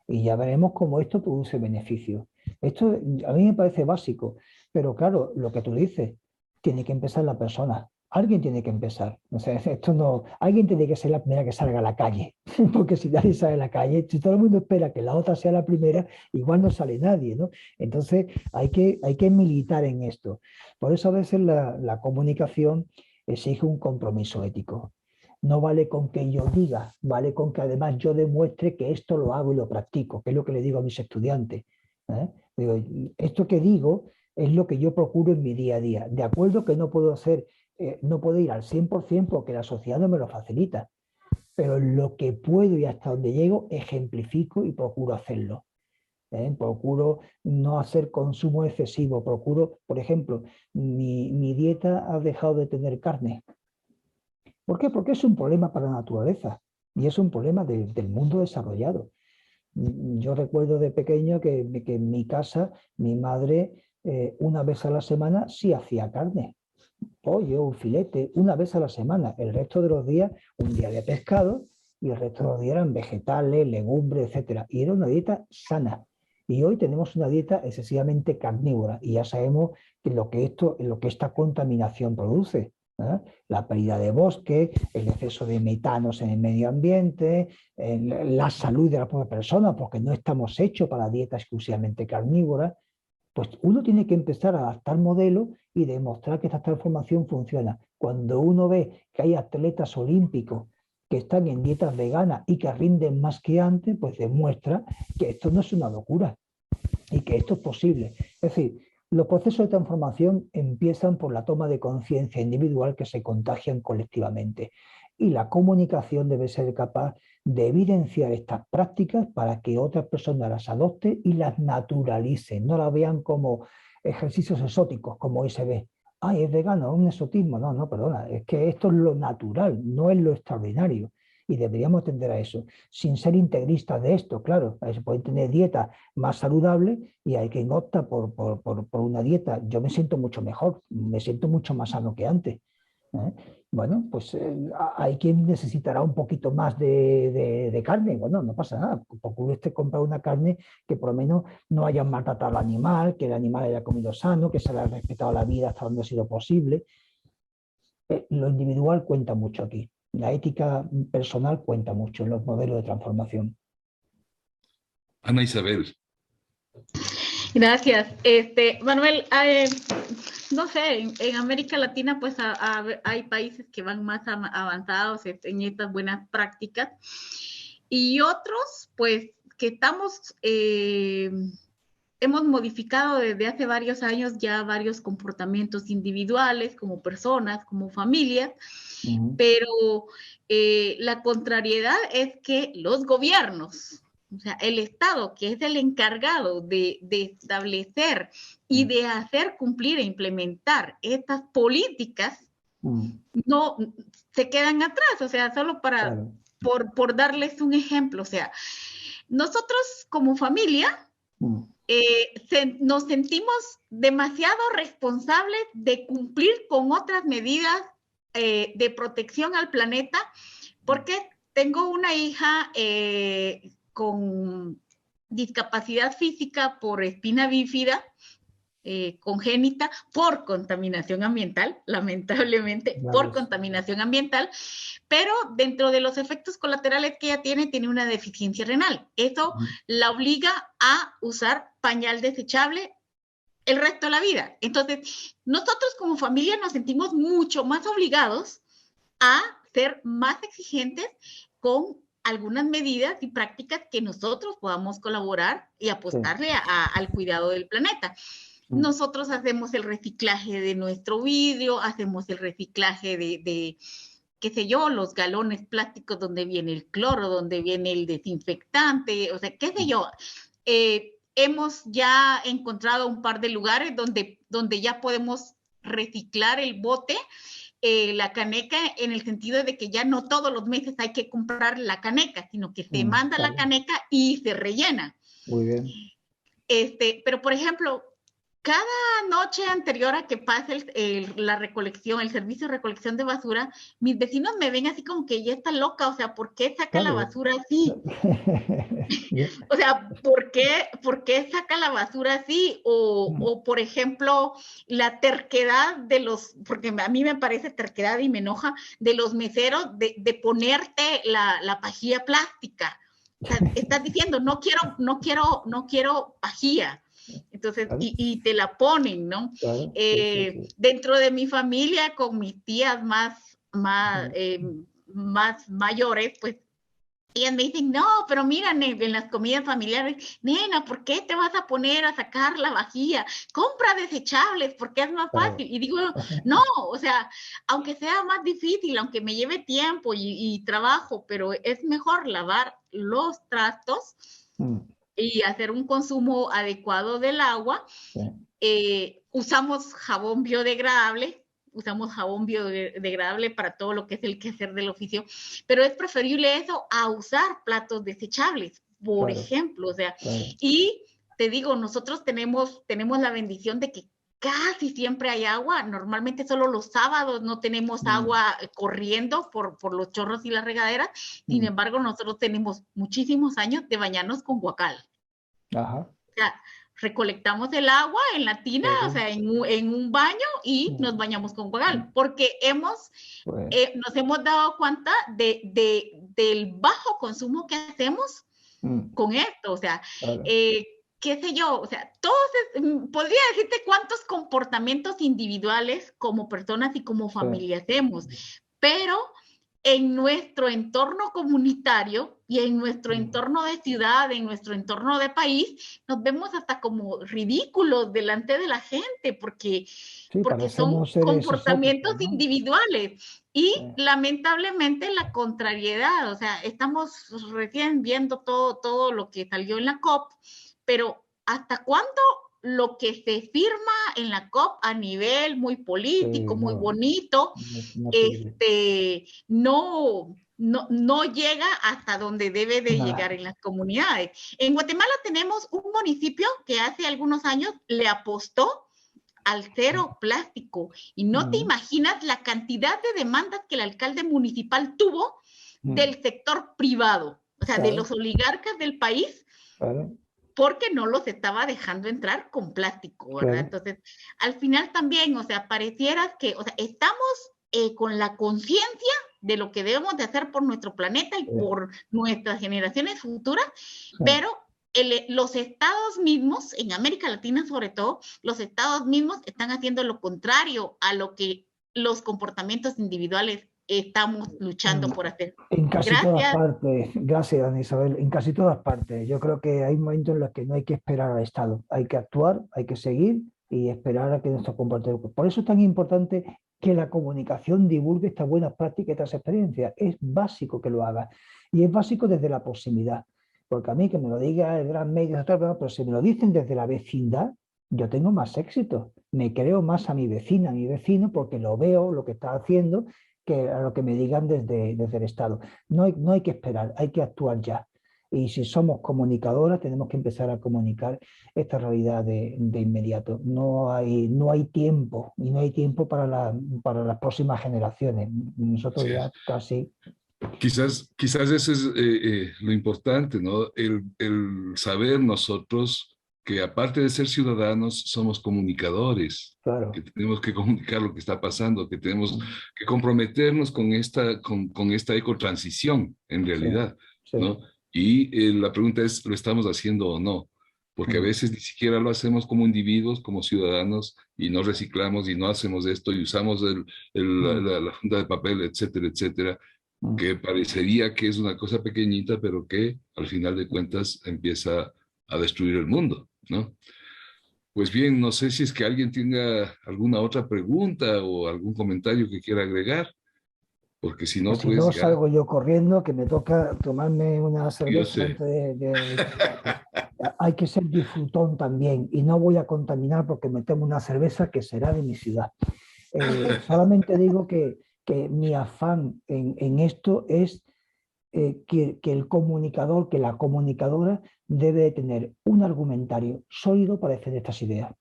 Y ya veremos cómo esto produce beneficios. Esto a mí me parece básico, pero claro, lo que tú dices, tiene que empezar la persona. Alguien tiene que empezar. O sea, esto no, alguien tiene que ser la primera que salga a la calle, porque si nadie sale a la calle, si todo el mundo espera que la otra sea la primera, igual no sale nadie, ¿no? Entonces hay que militar en esto. Por eso a veces la comunicación exige un compromiso ético. No vale con que yo diga, vale con que además yo demuestre que esto lo hago y lo practico, que es lo que le digo a mis estudiantes. ¿Eh? Digo, esto que digo es lo que yo procuro en mi día a día. De acuerdo que no puedo hacer, no puedo ir al 100% porque la sociedad no me lo facilita, pero lo que puedo y hasta donde llego ejemplifico y procuro hacerlo. Procuro no hacer consumo excesivo, procuro, por ejemplo, mi dieta ha dejado de tener carne. ¿Por qué? Porque es un problema para la naturaleza y es un problema del mundo desarrollado. Yo recuerdo de pequeño que en mi casa mi madre una vez a la semana sí hacía carne, pollo, un filete, una vez a la semana. El resto de los días, un día de pescado y el resto de los días eran vegetales, legumbres, etcétera. Y era una dieta sana. Y hoy tenemos una dieta excesivamente carnívora y ya sabemos lo que esta contaminación produce. La pérdida de bosque, el exceso de metanos en el medio ambiente, la salud de la propia persona, porque no estamos hechos para dietas exclusivamente carnívoras. Pues uno tiene que empezar a adaptar modelos y demostrar que esta transformación funciona. Cuando uno ve que hay atletas olímpicos que están en dietas veganas y que rinden más que antes, pues demuestra que esto no es una locura y que esto es posible. Es decir, los procesos de transformación empiezan por la toma de conciencia individual que se contagian colectivamente. Y la comunicación debe ser capaz de evidenciar estas prácticas para que otras personas las adopten y las naturalicen, no las vean como ejercicios exóticos, como hoy se ve. Ay, es vegano, es un exotismo. No, no, perdona, es que esto es lo natural, no es lo extraordinario. Y deberíamos tender a eso, sin ser integristas de esto, claro. Se pueden tener dietas más saludables y hay quien opta por una dieta. Yo me siento mucho mejor, me siento mucho más sano que antes. Bueno, pues hay quien necesitará un poquito más de carne. Bueno, no pasa nada. Procure usted comprar una carne que por lo menos no haya maltratado al animal, que el animal haya comido sano, que se le haya respetado la vida hasta donde ha sido posible. Lo individual cuenta mucho aquí. La ética personal cuenta mucho en los modelos de transformación. Ana Isabel. Gracias. Manuel, no sé, en América Latina pues hay países que van más avanzados en estas buenas prácticas y otros pues que hemos modificado desde hace varios años ya varios comportamientos individuales como personas, como familias, pero la contrariedad es que los gobiernos, o sea, el Estado, que es el encargado de establecer y de hacer cumplir e implementar estas políticas, no se quedan atrás. O sea, solo por darles un ejemplo. O sea, nosotros como familia nos sentimos demasiado responsables de cumplir con otras medidas de protección al planeta, porque tengo una hija con discapacidad física por espina bífida congénita por contaminación ambiental, lamentablemente, por contaminación ambiental, pero dentro de los efectos colaterales que ella tiene una deficiencia renal. Eso la obliga a usar pañal desechable el resto de la vida. Entonces, nosotros como familia nos sentimos mucho más obligados a ser más exigentes con algunas medidas y prácticas que nosotros podamos colaborar y apostarle al cuidado del planeta. Nosotros hacemos el reciclaje de nuestro vidrio, hacemos el reciclaje de qué sé yo, los galones plásticos donde viene el cloro, donde viene el desinfectante, o sea, qué sé yo. Hemos ya encontrado un par de lugares donde ya podemos reciclar el bote, la caneca, en el sentido de que ya no todos los meses hay que comprar la caneca, sino que se manda la caneca y se rellena. Muy bien. Pero, por ejemplo, cada noche anterior a que pase la recolección, el servicio de recolección de basura, mis vecinos me ven así como que ya está loca, o sea, ¿por qué saca la basura así? O sea, ¿por qué saca la basura así? O, por ejemplo, la terquedad de los, porque a mí me parece terquedad y me enoja, de los meseros de ponerte la pajilla plástica. O sea, estás diciendo, no quiero pajilla. Entonces, claro. y te la ponen, ¿no? Claro, sí. Dentro de mi familia, con mis tías más mayores, pues ellas me dicen, no, pero mira, en las comidas familiares, nena, ¿por qué te vas a poner a sacar la vajilla? Compra desechables, porque es más fácil. Y digo, no, o sea, aunque sea más difícil, aunque me lleve tiempo y trabajo, pero es mejor lavar los trastos y hacer un consumo adecuado del agua. Sí. Usamos jabón biodegradable para todo lo que es el quehacer del oficio, pero es preferible eso a usar platos desechables, por ejemplo, o sea, y te digo, nosotros tenemos la bendición de que casi siempre hay agua, normalmente solo los sábados no tenemos agua corriendo por los chorros y las regaderas, sin embargo, nosotros tenemos muchísimos años de bañarnos con guacal. Ajá. O sea, recolectamos el agua en la tina, o sea, en un baño y nos bañamos con guacal, porque nos hemos dado cuenta del bajo consumo que hacemos con esto, o sea, qué sé yo, o sea, podría decirte cuántos comportamientos individuales como personas y como familia hacemos, pero en nuestro entorno comunitario y en nuestro entorno de ciudad, en nuestro entorno de país, nos vemos hasta como ridículos delante de la gente, porque son comportamientos individuales. Y lamentablemente la contrariedad, o sea, estamos recién viendo todo lo que salió en la COP, pero ¿hasta cuándo lo que se firma en la COP a nivel muy político, muy bonito, no llega hasta donde debe de llegar en las comunidades? En Guatemala tenemos un municipio que hace algunos años le apostó al cero plástico y no te imaginas la cantidad de demandas que el alcalde municipal tuvo del sector privado, o sea, de los oligarcas del país, porque no los estaba dejando entrar con plástico, ¿verdad? Entonces, al final también, o sea, pareciera que, o sea, estamos con la conciencia de lo que debemos de hacer por nuestro planeta y por nuestras generaciones futuras, pero los estados mismos, en América Latina sobre todo, los estados mismos están haciendo lo contrario a lo que los comportamientos individuales estamos luchando por hacer. En casi todas partes, gracias Ana Isabel, en casi todas partes. Yo creo que hay momentos en los que no hay que esperar al Estado, hay que actuar, hay que seguir y esperar a que nuestro comportamiento. Por eso es tan importante que la comunicación divulgue estas buenas prácticas, estas experiencias. Es básico que lo haga y es básico desde la proximidad, porque a mí que me lo diga el gran medio, pero si me lo dicen desde la vecindad, yo tengo más éxito, me creo más a mi vecina, a mi vecino, porque lo veo, lo que está haciendo, que a lo que me digan desde el Estado. No hay que esperar, hay que actuar ya. Y si somos comunicadoras, tenemos que empezar a comunicar esta realidad de inmediato. No hay tiempo, y no hay tiempo para las próximas generaciones. Nosotros ya casi... Quizás eso es lo importante, ¿no? El saber nosotros que aparte de ser ciudadanos, somos comunicadores, que tenemos que comunicar lo que está pasando, que tenemos que comprometernos con esta ecotransición, en realidad, ¿no? Y la pregunta es, ¿lo estamos haciendo o no? Porque a veces ni siquiera lo hacemos como individuos, como ciudadanos, y no reciclamos y no hacemos esto y usamos la funda de papel, etcétera, etcétera, que parecería que es una cosa pequeñita, pero que al final de cuentas empieza a destruir el mundo, ¿no? Pues bien, no sé si es que alguien tenga alguna otra pregunta o algún comentario que quiera agregar, porque si no, pues si no, ya... salgo yo corriendo, que me toca tomarme una cerveza antes Hay que ser disfrutón también, y no voy a contaminar porque me tomo una cerveza que será de mi ciudad. Solamente digo que mi afán en esto es que el comunicador, que la comunicadora debe de tener un argumentario sólido para defender estas ideas.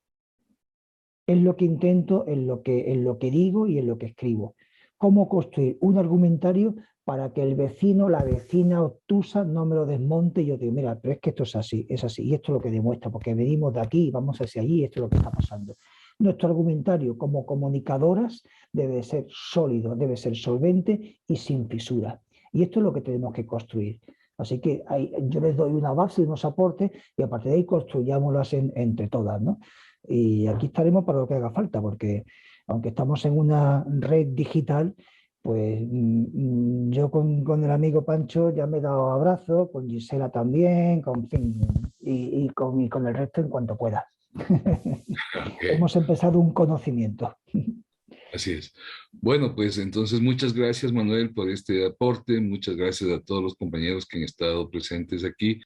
Es lo que intento, en lo que digo y en lo que escribo. Cómo construir un argumentario para que el vecino, la vecina obtusa no me lo desmonte y yo digo, mira, pero es que esto es así, y esto es lo que demuestra, porque venimos de aquí, vamos hacia allí, esto es lo que está pasando. Nuestro argumentario como comunicadoras debe ser sólido, debe ser solvente y sin fisuras. Y esto es lo que tenemos que construir. Así que yo les doy una base, unos aportes, y a partir de ahí construyámoslas entre todas, ¿no? Y aquí estaremos para lo que haga falta, porque aunque estamos en una red digital, pues yo con el amigo Pancho ya me he dado abrazos, con Gisela también, y con el resto en cuanto pueda. Okay. Hemos empezado un conocimiento. Así es. Bueno, pues entonces muchas gracias, Manuel, por este aporte. Muchas gracias a todos los compañeros que han estado presentes aquí.